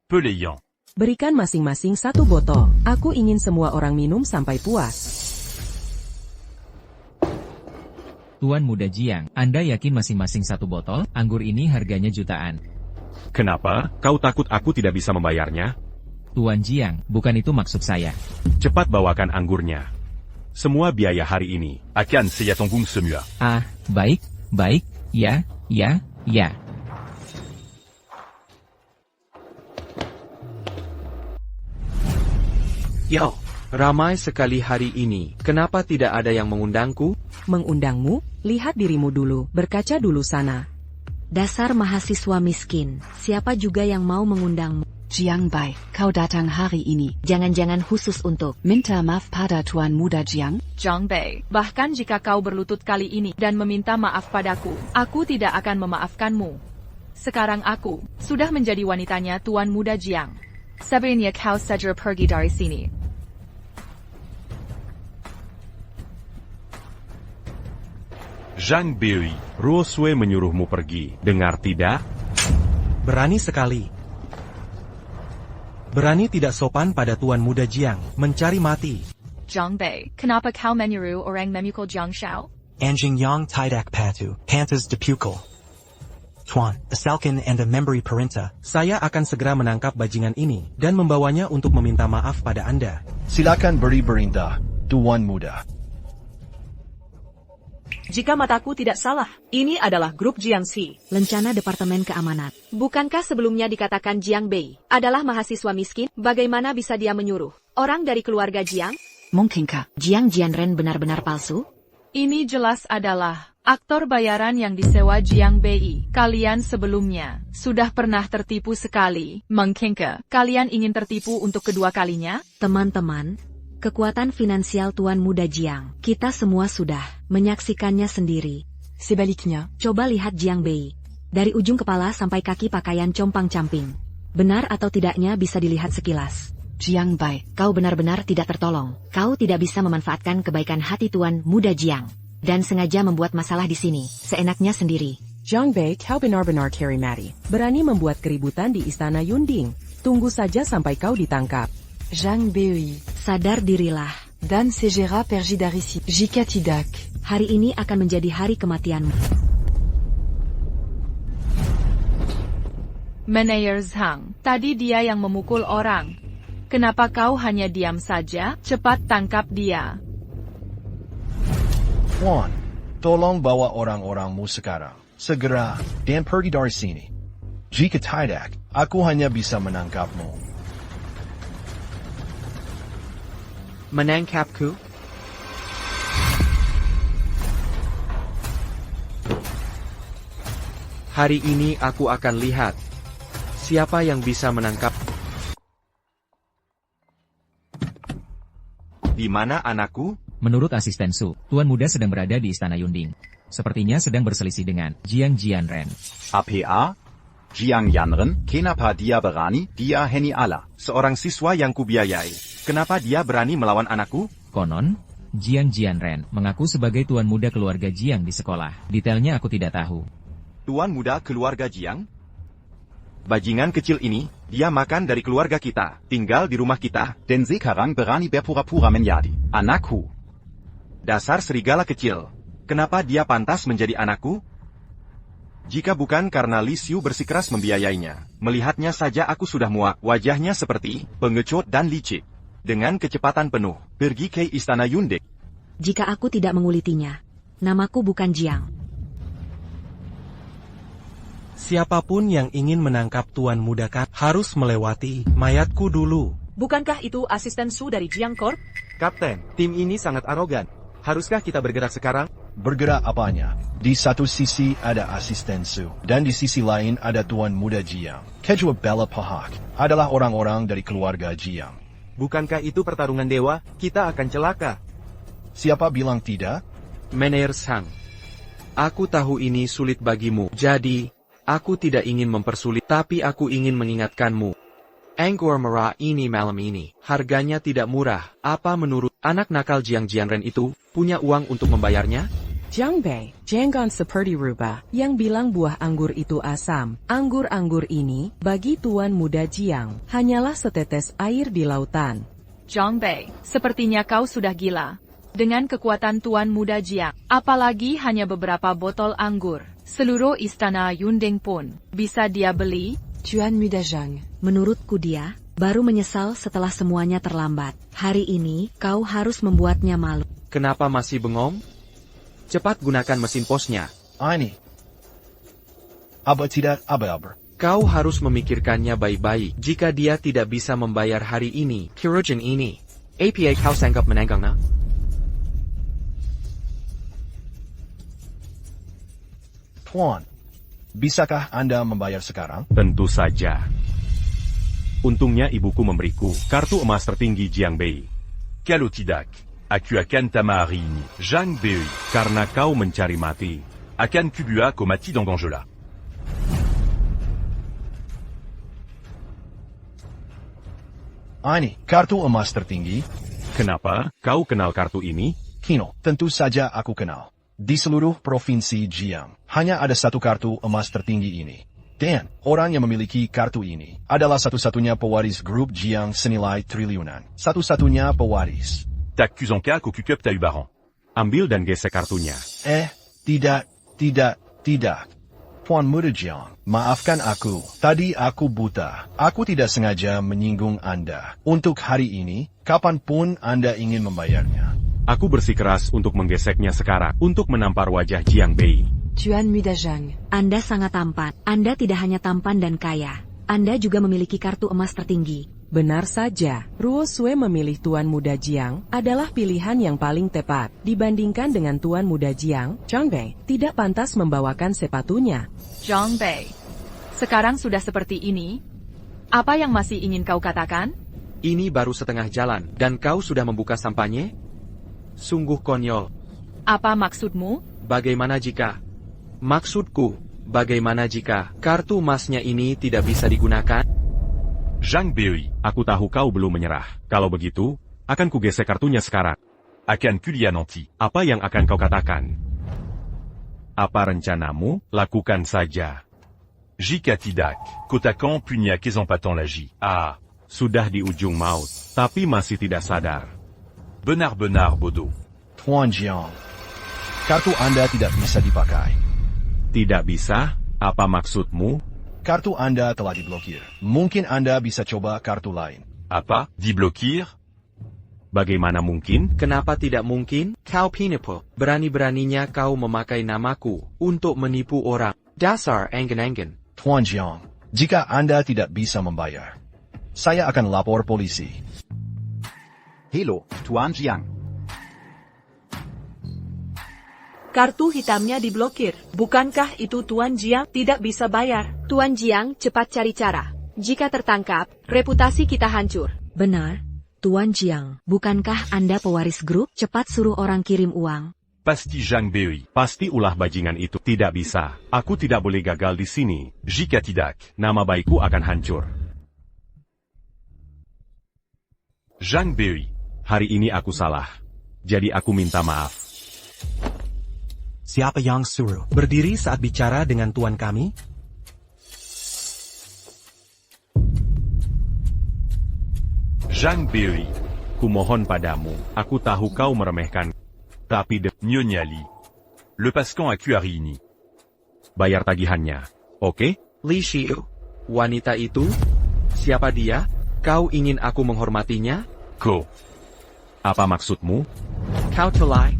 Pelayant. Berikan masing-masing 1 botol. Aku ingin semua orang minum sampai puas. Tuan Muda Jiang, Anda yakin masing-masing 1 botol? Anggur ini harganya jutaan. Kenapa? Kau takut aku tidak bisa membayarnya? Tuan Jiang, bukan itu maksud saya. Cepat bawakan anggurnya. Semua biaya hari ini akan saya tanggung semua. Baik, ya. Yo, ramai sekali hari ini. Kenapa tidak ada yang mengundangku? Mengundangmu? Lihat dirimu dulu, berkaca dulu sana. Dasar mahasiswa miskin, siapa juga yang mau mengundangmu? Jiang Bai, kau datang hari ini. Jangan-jangan khusus untuk Minta maaf pada Tuan Muda Jiang. Zhang Bei, bahkan jika kau berlutut kali ini dan meminta maaf padaku, aku tidak akan memaafkanmu. Sekarang aku sudah menjadi wanitanya Tuan Muda Jiang. Sebenarnya kau segera pergi dari sini. Zhang Bei, Ruosue menyuruhmu pergi. Dengar tidak? Berani sekali. Berani tidak sopan pada Tuan Muda Jiang, mencari mati. Zhang Bei, kenapa kau menyuruh orang memukul Jiang Shao? Anjing yang tidak patuh, pantas dipukul. Tuan, asalkan Anda memberi perintah, saya akan segera menangkap bajingan ini dan membawanya untuk meminta maaf pada Anda. Silakan beri perintah, Tuan Muda. Jika mataku tidak salah, ini adalah grup Jiangxi. Lencana Departemen Keamanan. Bukankah sebelumnya dikatakan Jiang Bei adalah mahasiswa miskin? Bagaimana bisa dia menyuruh orang dari keluarga Jiang? Mungkinkah Jiang Jianren benar-benar palsu? Ini jelas adalah aktor bayaran yang disewa Jiang Bei. Kalian sebelumnya sudah pernah tertipu sekali. Mungkinkah kalian ingin tertipu untuk kedua kalinya? Teman-teman, kekuatan finansial Tuan Muda Jiang, kita semua sudah menyaksikannya sendiri. Sebaliknya, Coba lihat Jiang Bei. Dari ujung kepala sampai kaki pakaian compang-camping. Benar atau tidaknya bisa dilihat sekilas. Jiang Bai, Kau benar-benar tidak tertolong. Kau tidak bisa memanfaatkan kebaikan hati Tuan Muda Jiang. Dan sengaja membuat masalah di sini, seenaknya sendiri. Jiang Bei, kau benar-benar karismatik. Berani membuat keributan di Istana Yunding. Tunggu saja sampai kau ditangkap. Jiang Bei, Sadar dirilah. Dan segera pergi dari sini. Jika tidak, Hari ini akan menjadi hari kematianmu. Meneer Zhang, tadi dia yang memukul orang. Kenapa kau hanya diam saja? Cepat tangkap dia. Tuan, tolong bawa orang-orangmu sekarang. Segera, dan pergi dari sini. Jika tidak, aku hanya bisa menangkapmu. Menangkapku? Hari ini aku akan lihat siapa yang bisa menangkap. Di mana anakku? Menurut asisten Su, Tuan Muda sedang berada di Istana Yunding. Sepertinya sedang berselisih dengan Jiang Jianren. APA? Jiang Jianren? Kenapa dia berani? Dia Heni Allah. Seorang siswa yang kubiayai. Kenapa dia berani melawan anakku? Konon, Jiang Jianren mengaku sebagai Tuan Muda keluarga Jiang di sekolah. Detailnya aku tidak tahu. Tuan Muda keluarga Jiang? Bajingan kecil ini, dia makan dari keluarga kita, tinggal di rumah kita, dan sekarang berani berpura-pura menjadi anakku. Dasar serigala kecil. Kenapa dia pantas menjadi anakku? Jika bukan karena Li Xiu bersikeras membiayainya, melihatnya saja aku sudah muak. Wajahnya seperti pengecut dan licik. Dengan kecepatan penuh, pergi ke Istana Yunding. Jika aku tidak mengulitinya, namaku bukan Jiang. Siapapun yang ingin menangkap Tuan Muda harus melewati mayatku dulu. Bukankah itu asisten Su dari Jiang Corp? Kapten, tim ini sangat arogan. Haruskah kita bergerak sekarang? Bergerak apanya? Di satu sisi ada asisten Su, dan di sisi lain ada Tuan Muda Jiang. Kedua belah pihak adalah orang-orang dari keluarga Jiang. Bukankah itu pertarungan dewa? Kita akan celaka. Siapa bilang tidak? Meneer Zhang, aku tahu ini sulit bagimu, jadi aku tidak ingin mempersulit, tapi aku ingin mengingatkanmu. Angkor merah ini malam ini, harganya tidak murah. Apa menurut anak nakal Jiang Jianren itu, punya uang untuk membayarnya? Jiang Bei, jangan seperti rubah yang bilang buah anggur itu asam. Anggur-anggur ini, bagi Tuan Muda Jiang, hanyalah setetes air di lautan. Jiang Bei, sepertinya kau sudah gila. Dengan kekuatan Tuan Muda Jiang, apalagi hanya beberapa botol anggur, seluruh Istana Yunding pun bisa dia beli. Tuan Muda Jiang, Menurutku dia baru menyesal setelah semuanya terlambat. Hari ini kau harus membuatnya malu. Kenapa masih bengong? Cepat gunakan mesin posnya. Ini. Aba tidak, aba. Kau harus memikirkannya baik-baik. Jika dia tidak bisa membayar hari ini, Kirogen ini, APA kau sanggup menanggungnya? Tuan, bisakah Anda membayar sekarang? Tentu saja. Untungnya ibuku memberiku kartu emas tertinggi Jiang Bei. Kalau tidak, aku akan tamari Jiang Bei. Karena kau mencari mati. Akan kubua ko mati dans Ganjola. Ini, kartu emas tertinggi. Kenapa? Kau kenal kartu ini? Kino, tentu saja aku kenal. Di seluruh provinsi Jiang, hanya ada satu kartu emas tertinggi ini. Dan, orang yang memiliki kartu ini adalah satu-satunya pewaris grup Jiang senilai triliunan. Satu-satunya pewaris. T'accusons-ka qu'au cucup t'as eu baron. Ambil dan gesek kartunya. Tidak. Tuan Muda Jiang, maafkan aku. Tadi aku buta. Aku tidak sengaja menyinggung Anda. Untuk hari ini, kapanpun Anda ingin membayarnya. Aku bersikeras untuk menggeseknya sekarang, untuk menampar wajah Jiang Bei. Tuan Muda Zhang, Anda sangat tampan. Anda tidak hanya tampan dan kaya. Anda juga memiliki kartu emas tertinggi. Benar saja, Ruo Sue memilih Tuan Muda Jiang adalah pilihan yang paling tepat. Dibandingkan dengan Tuan Muda Jiang, Zhang Bei tidak pantas membawakan sepatunya. Zhang Bei, sekarang sudah seperti ini. Apa yang masih ingin kau katakan? Ini baru setengah jalan, dan kau sudah membuka sampahnya? Sungguh konyol. Apa maksudmu? Bagaimana jika? Maksudku, bagaimana jika kartu emasnya ini tidak bisa digunakan? Zhang Bei, aku tahu kau belum menyerah. Kalau begitu, akan kugesek kartunya sekarang. Akan kuliah nanti. Apa yang akan kau katakan? Apa rencanamu? Lakukan saja. Jika tidak, kotakan punya kesempatan lagi. Sudah di ujung maut, tapi masih tidak sadar. Benar-benar bodoh. Tuan Jiang, kartu Anda tidak bisa dipakai. Tidak bisa? Apa maksudmu? Kartu Anda telah diblokir. Mungkin Anda bisa coba kartu lain. Apa? Diblokir? Bagaimana mungkin? Kenapa tidak mungkin? Kau penipu. Berani-beraninya kau memakai namaku untuk menipu orang. Dasar enggan-enggan. Tuan Jiang, jika Anda tidak bisa membayar, saya akan lapor polisi. Hello, Tuan Jiang. Kartu hitamnya diblokir. Bukankah itu Tuan Jiang tidak bisa bayar? Tuan Jiang, cepat cari cara. Jika tertangkap, reputasi kita hancur. Benar, Tuan Jiang. Bukankah Anda pewaris grup? Cepat suruh orang kirim uang. Pasti Zhang Bei. Pasti ulah bajingan itu. Tidak bisa. Aku tidak boleh gagal di sini. Jika tidak, nama baikku akan hancur. Zhang Bei. Hari ini aku salah. Jadi aku minta maaf. Siapa yang suruh berdiri saat bicara dengan tuan kami? Zhang Bei. Kumohon padamu, aku tahu kau meremehkan. Tapi Nyonya Li. Lepaskan aku hari ini. Bayar tagihannya, oke? Li Xiu, wanita itu? Siapa dia? Kau ingin aku menghormatinya? Apa maksudmu? Kau telai.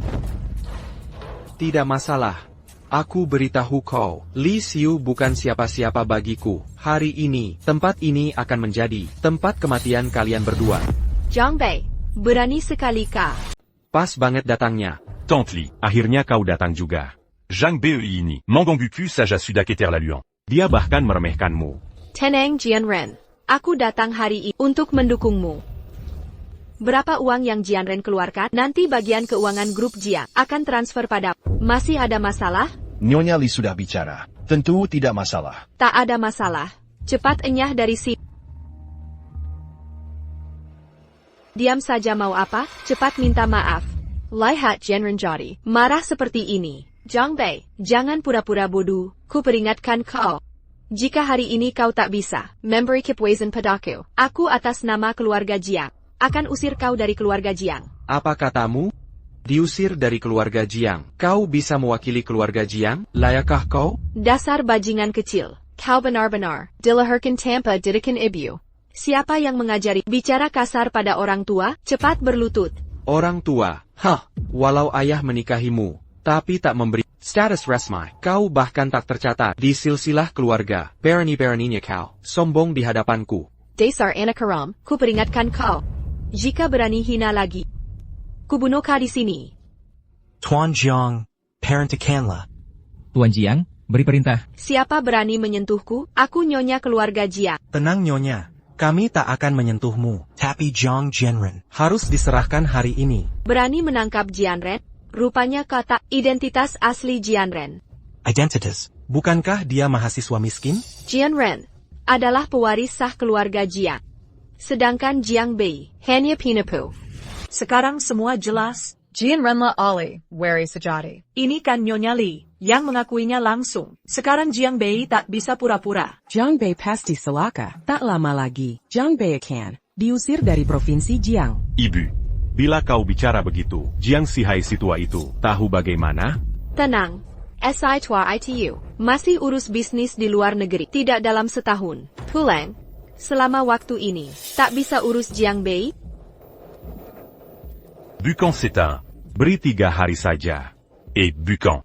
Tidak masalah. Aku beritahu kau, Li Xiu bukan siapa-siapa bagiku. Hari ini, tempat ini akan menjadi tempat kematian kalian berdua. Zhang Bei, berani sekali kau. Pas banget datangnya. Tante Li. Akhirnya kau datang juga. Zhang Bei ini. Mangongbuku saja sudah keter laluan. Dia bahkan meremehkanmu. Tenang Jianren. Aku datang hari ini untuk mendukungmu. Berapa uang yang Jianren keluarkan? Nanti bagian keuangan grup Jiang akan transfer pada. Masih ada masalah? Nyonya Li sudah bicara. Tentu tidak masalah. Tak ada masalah. Cepat enyah dari sini. Diam saja mau apa? Cepat minta maaf. Lihat Jianren jadi marah seperti ini. Zhang Bei, jangan pura-pura bodoh. Ku peringatkan kau. Jika hari ini kau tak bisa memberi kepuasan padaku, aku atas nama keluarga Jiang akan usir kau dari keluarga Jiang. Apa katamu? Diusir dari keluarga Jiang. Kau bisa mewakili keluarga Jiang? Layakkah kau? Dasar bajingan kecil. Kau benar-benar dilahirkan tanpa didikan ibu. Siapa yang mengajari bicara kasar pada orang tua? Cepat berlutut. Orang tua? Walau ayah menikahimu, tapi tak memberi status resmi. Kau bahkan tak tercatat di silsilah keluarga. Berani-beraninya kau sombong di hadapanku. Dasar anak haram, ku peringatkan kau. Jika berani hina lagi, ku bunuh kau di sini. Tuan Jiang, parentikanlah. Tuan Jiang, beri perintah. Siapa berani menyentuhku? Aku nyonya keluarga Jiang. Tenang Nyonya, kami tak akan menyentuhmu. Tapi Jiang Jianren harus diserahkan hari ini. Berani menangkap Jianren? Rupanya kata identitas asli Jianren. Identitas, bukankah dia mahasiswa miskin? Jianren adalah pewaris sah keluarga Jiang. Sedangkan Jiang Bei hanya penipu. Sekarang semua jelas. Jianrenlah Ali, wari sejati. Ini kan Nyonya Li yang mengakuinya langsung. Sekarang Jiang Bei tak bisa pura-pura. Zhang Bei pasti celaka. Tak lama lagi, Zhang Bei akan diusir dari provinsi Jiang. Ibu, bila kau bicara begitu, Jiang Sihai si tua itu, tahu bagaimana? Tenang. SI Tua ITU masih urus bisnis di luar negeri. Tidak dalam setahun. Pulang. Selama waktu ini, tak bisa urus Jiang Bei? Bukan setan. Beri 3 hari saja. Bukan.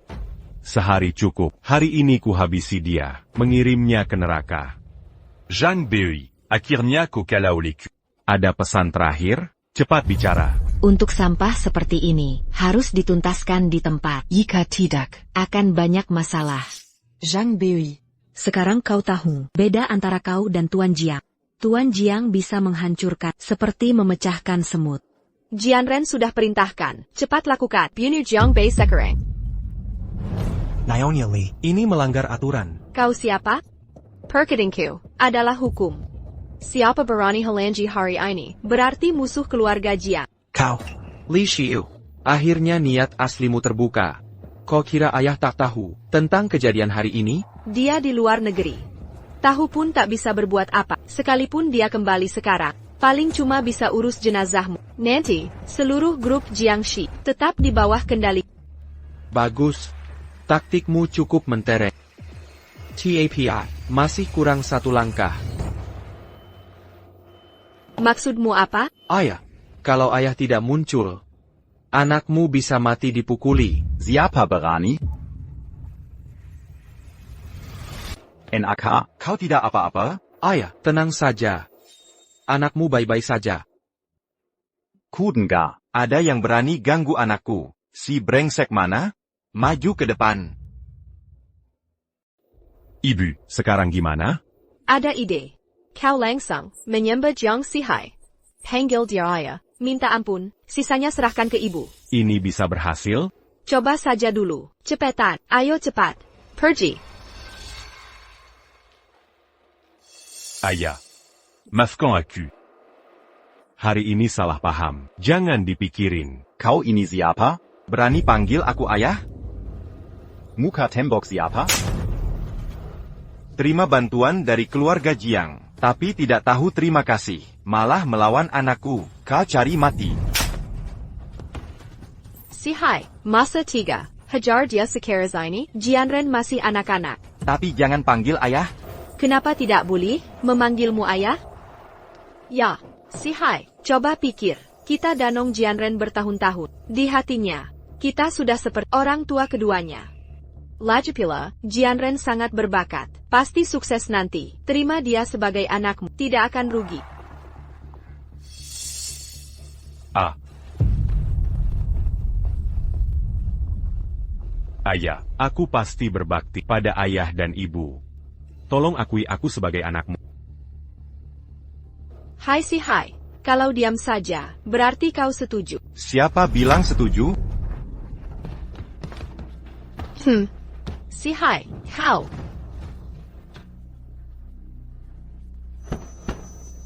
Sehari cukup. Hari ini kuhabisi dia. Mengirimnya ke neraka. Zhang Bei, akhirnya kau kalau leku. Ada pesan terakhir? Cepat bicara. Untuk sampah seperti ini, harus dituntaskan di tempat. Jika tidak, Akan banyak masalah. Zhang Bei. Sekarang kau tahu, beda antara kau dan Tuan Jiang. Tuan Jiang bisa menghancurkan, seperti memecahkan semut. Jianren sudah perintahkan. Cepat lakukan. Bunu Jiang Bei sekarang. Nyonya Li, ini melanggar aturan. Kau siapa? Perkedingku adalah hukum. Siapa berani halangi hari ini, berarti musuh keluarga Jiang. Kau. Li Xiu, akhirnya niat aslimu terbuka. Kau kira ayah tak tahu tentang kejadian hari ini? Dia di luar negeri. Tahu pun tak bisa berbuat apa, sekalipun dia kembali sekarang. Paling cuma bisa urus jenazahmu. Nanti, seluruh grup Jiangxi tetap di bawah kendali. Bagus. Taktikmu cukup mentereng. TAPI, masih kurang 1 langkah. Maksudmu apa? Ayah, kalau ayah tidak muncul, anakmu bisa mati dipukuli. Siapa berani? NAK, kau tidak apa-apa? Ayah, tenang saja. Anakmu baik-baik saja. Kudenga, ada yang berani ganggu anakku. Si brengsek mana? Maju ke depan. Ibu, sekarang gimana? Ada ide. Kau langsung menyembah Jiang Sihai. Panggil dia ayah, minta ampun, sisanya serahkan ke ibu. Ini bisa berhasil? Coba saja dulu. Cepetan, ayo cepat. Pergi. Ayah. Maafkan aku. Hari ini salah paham. Jangan dipikirin. Kau ini siapa? Berani panggil aku ayah? Muka tembok siapa? Terima bantuan dari keluarga Jiang, tapi tidak tahu terima kasih. Malah melawan anakku. Kau cari mati. Sihai, masa 3. Hajar dia sekarang ini. Jianren masih anak-anak. Tapi jangan panggil ayah. Kenapa tidak boleh memanggilmu ayah? Ya, Sihai, coba pikir. Kita danong Jianren bertahun-tahun. Di hatinya, kita sudah seperti orang tua keduanya. Lagi pula, Jianren sangat berbakat. Pasti sukses nanti. Terima dia sebagai anakmu. Tidak akan rugi. Ayah, aku pasti berbakti pada ayah dan ibu. Tolong akui aku sebagai anakmu. Hai Sihai, kalau diam saja, berarti kau setuju. Siapa bilang setuju? Sihai, kau.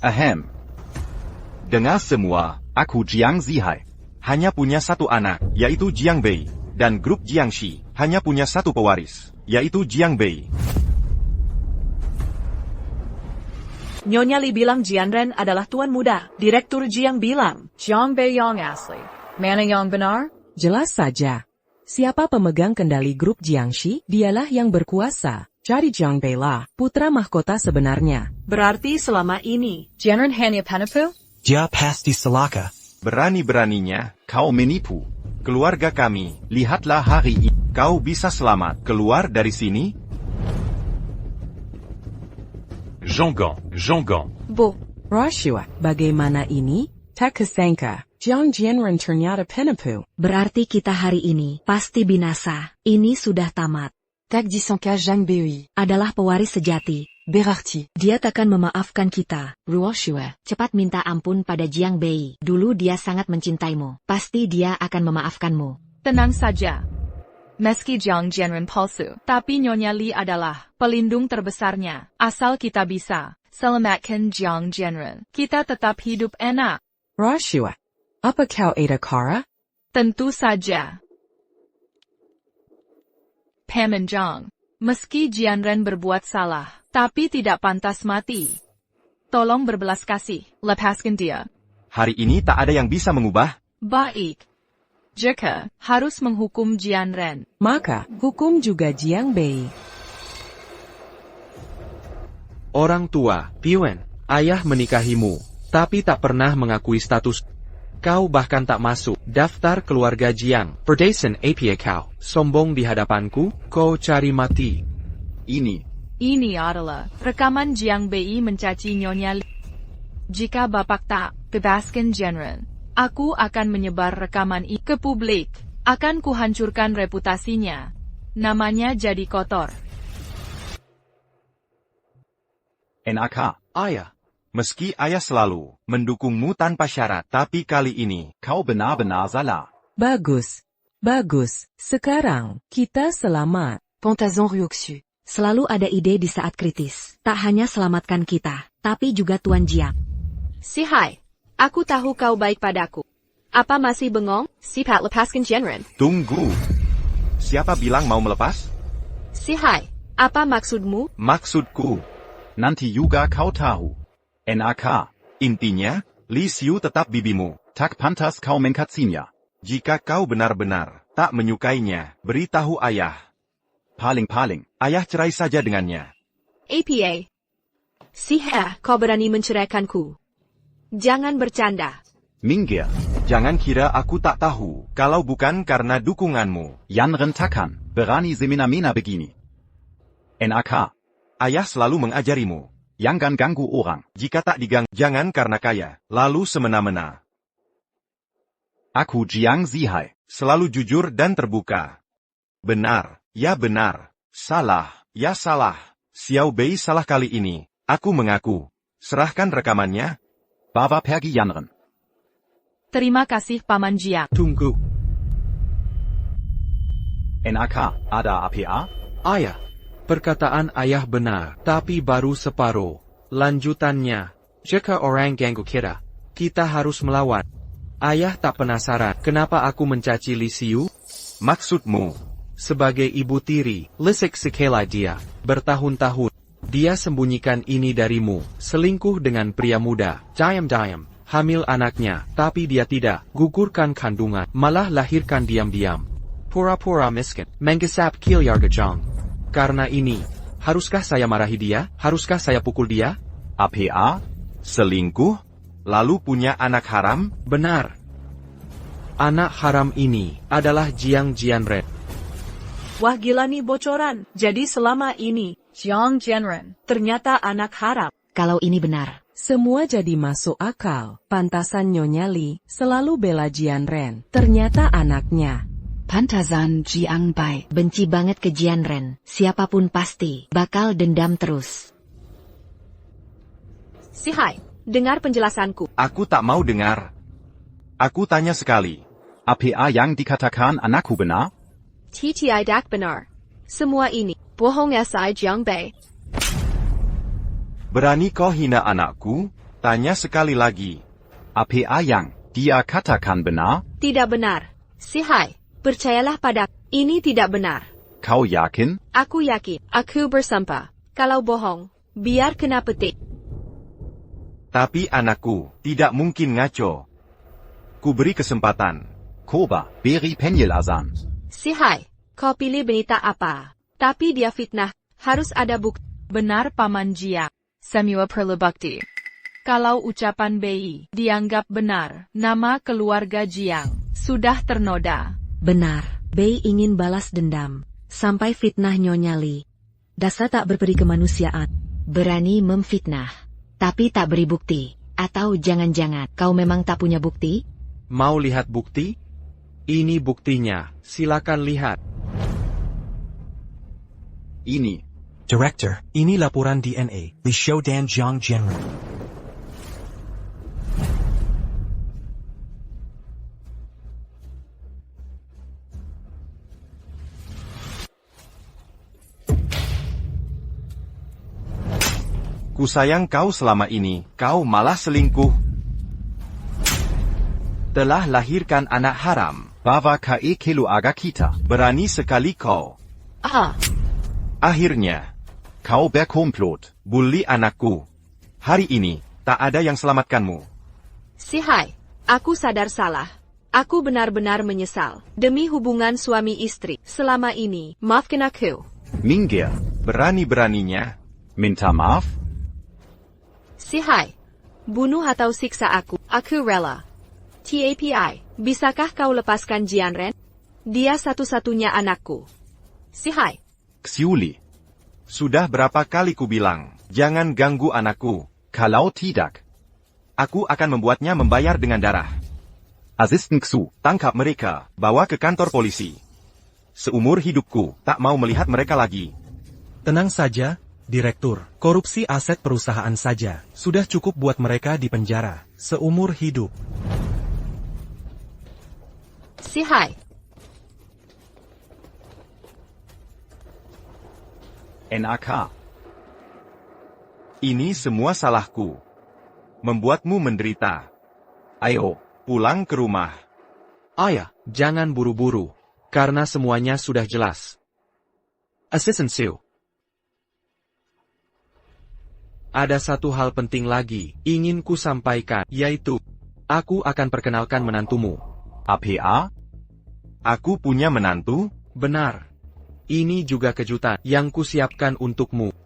Ahem. Dengar semua, aku Jiang Zihai. Hanya punya 1 anak, yaitu Jiang Bei. Dan grup Jiangxi hanya punya 1 pewaris, yaitu Jiang Bei. Nyonya Li bilang Jianren adalah tuan muda. Direktur Jiang bilang, Jiang Bei yang asli. Mana yang benar? Jelas saja. Siapa pemegang kendali grup Jiangxi, dialah yang berkuasa. Jadi Jiang Bei lah, putra mahkota sebenarnya. berarti selama ini, Jianren hanya penipu? Dia pasti celaka. Berani-beraninya, kau menipu. Keluarga kami, lihatlah hari ini. Kau bisa selamat keluar dari sini? Zhonggang. Bu, Rashua, bagaimana ini? Tak kesangka, Jiang Jianren ternyata penipu. Berarti kita hari ini pasti binasa. Ini sudah tamat. Tak disangka Zhang Bei. Adalah pewaris sejati. Berarti, Dia takkan memaafkan kita. Ruoshua. Cepat minta ampun pada Jiang Bei. Dulu dia sangat mencintaimu. Pasti dia akan memaafkanmu. Tenang saja. Meski Jiang Jianren palsu, tapi Nyonya Li adalah pelindung terbesarnya. Asal kita bisa selamatkan Jiang Jianren, kita tetap hidup enak. Rashua, apa kau ada cara? Tentu saja. Paman Zhang, meski Jianren berbuat salah, tapi tidak pantas mati. Tolong berbelas kasih, lepaskan dia. Hari ini tak ada yang bisa mengubah. Baik. Jika harus menghukum Jianren, Maka, hukum juga Jiang Bei. Orang tua, Piwen, ayah menikahimu, tapi tak pernah mengakui status. Kau bahkan tak masuk daftar keluarga Jiang. Berdasarkan apa kau sombong di hadapanku? Kau cari mati. Ini adalah rekaman Jiang Bei mencaci Nyonya Li. Jika Bapak tak bebaskan Jianren, aku akan menyebar rekaman ini ke publik. Akan kuhancurkan reputasinya. Namanya jadi kotor. NAK. Ayah. Meski ayah selalu mendukungmu tanpa syarat, tapi kali ini kau benar-benar salah. Bagus. Bagus. Sekarang, kita selamat. Pontazon Ryuksu. Selalu ada ide di saat kritis. Tak hanya selamatkan kita, tapi juga Tuan Jiang. Si Hai, aku tahu kau baik padaku. Apa masih bengong? Sipat lepaskan Jianren. Tunggu. Siapa bilang mau melepas? Si Hai, apa maksudmu? Maksudku, nanti juga kau tahu. NAK. Intinya, Li Xiu tetap bibimu. Tak pantas kau mengkatsinya. Jika kau benar-benar tak menyukainya, beritahu ayah. Paling-paling, ayah cerai saja dengannya. APA. Si Hai, kau berani menceraikanku. Jangan bercanda. Minggir. Jangan kira aku tak tahu, kalau bukan karena dukunganmu. Yan rentakan, berani semena-mena begini. NAK. Ayah selalu mengajarimu. Jangan ganggu orang. Jika tak diganggu, jangan karena kaya, lalu semena-mena. Aku Jiang Zihai. Selalu jujur dan terbuka. Benar, ya benar. Salah, ya salah. Xiao Bei salah kali ini. Aku mengaku. Serahkan rekamannya. Bawa pergi Yanren. Terima kasih Paman Jiang. Tunggu. NAK, ada APA? Ayah. Perkataan ayah benar, tapi baru separuh. Lanjutannya, jika orang ganggu kita harus melawan. Ayah tak penasaran kenapa aku mencaci Li Xiu? Maksudmu? Sebagai ibu tiri, lisik sekela dia. Bertahun-tahun, dia sembunyikan ini darimu. Selingkuh dengan pria muda, diam-diam, hamil anaknya, tapi dia tidak gugurkan kandungan, malah lahirkan diam-diam. Pura-pura miskin, menggesap Kilyarga Jong. Karena ini, haruskah saya marahi dia? Haruskah saya pukul dia? APA? Selingkuh? Lalu punya anak haram? Benar. Anak haram ini adalah Jiang Jianren. Wah gila nih bocoran. Jadi selama ini, Jiang Jianren ternyata anak haram. Kalau ini benar. Semua jadi masuk akal. Pantasan Nyonya Li selalu bela Jianren. Ternyata anaknya. Pantasan Jiang Bei. Benci banget ke Jianren. Siapapun pasti bakal dendam terus. Si Hai, dengar penjelasanku. Aku tak mau dengar. Aku tanya sekali. APA yang dikatakan anakku benar? TTI dak benar. Semua ini, bohong SI Jiang Bei. Berani kau hina anakku? Tanya sekali lagi. APA yang dia katakan benar? Tidak benar. Si Hai, percayalah padaku, ini tidak benar. Kau yakin? Aku yakin, aku bersumpah. Kalau bohong, biar kena petik. Tapi anakku, tidak mungkin ngaco. Ku beri kesempatan. Koba, beri penjelasan. Si Hai, kau pilih berita apa? Tapi dia fitnah, harus ada bukti. Benar Paman Jiang. Semua perlu bukti. Kalau ucapan Bei dianggap benar, nama keluarga Jiang sudah ternoda. Benar, Bei ingin balas dendam. Sampai fitnah Nyonya Li. Dasar tak berperi kemanusiaan. Berani memfitnah. Tapi tak beri bukti. Atau jangan-jangan kau memang tak punya bukti? Mau lihat bukti? Ini buktinya, silakan lihat. Ini. Director, ini laporan DNA. Li Xiu dan Jiang Jianren. Ku sayang kau selama ini, kau malah selingkuh. Telah lahirkan anak haram. Bawa ke keluarga kita. Berani sekali kau. Akhirnya, kau berkomplot, bully anakku. Hari ini, tak ada yang selamatkanmu. Si Hai, aku sadar salah. Aku benar-benar menyesal. Demi hubungan suami istri, selama ini, maafkan aku. Minggir, berani-beraninya. Minta maaf? Si Hai, bunuh atau siksa aku rela. TAPI, bisakah kau lepaskan Jianren? Dia satu-satunya anakku. Si Hai. Xiuli. Sudah berapa kali ku bilang, jangan ganggu anakku. Kalau tidak, Aku akan membuatnya membayar dengan darah. Assistant Xu. Tangkap mereka, bawa ke kantor polisi. Seumur hidupku, tak mau melihat mereka lagi. Tenang saja, Direktur. Korupsi aset perusahaan saja. Sudah cukup buat mereka di penjara. Seumur hidup. Si Hai. NAK. Ini semua salahku. Membuatmu menderita. Ayo, pulang ke rumah. Ayah, jangan buru-buru. Karena semuanya sudah jelas. Assistant Sue. Ada satu hal penting lagi, ingin ku sampaikan, yaitu, aku akan perkenalkan menantumu. APA? Aku punya menantu? Benar. Ini juga kejutan yang kusiapkan untukmu.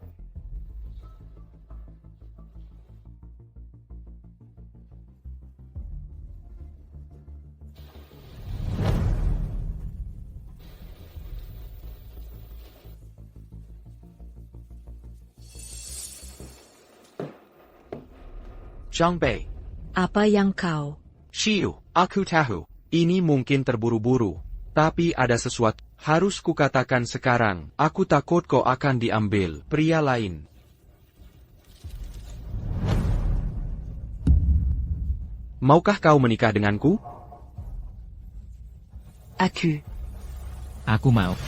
Zhang Bei. Apa yang kau? Xiu, aku tahu. Ini mungkin terburu-buru. Tapi ada sesuatu. Harus kukatakan sekarang. Aku takut kau akan diambil pria lain. Maukah kau menikah denganku? Aku. Aku mau.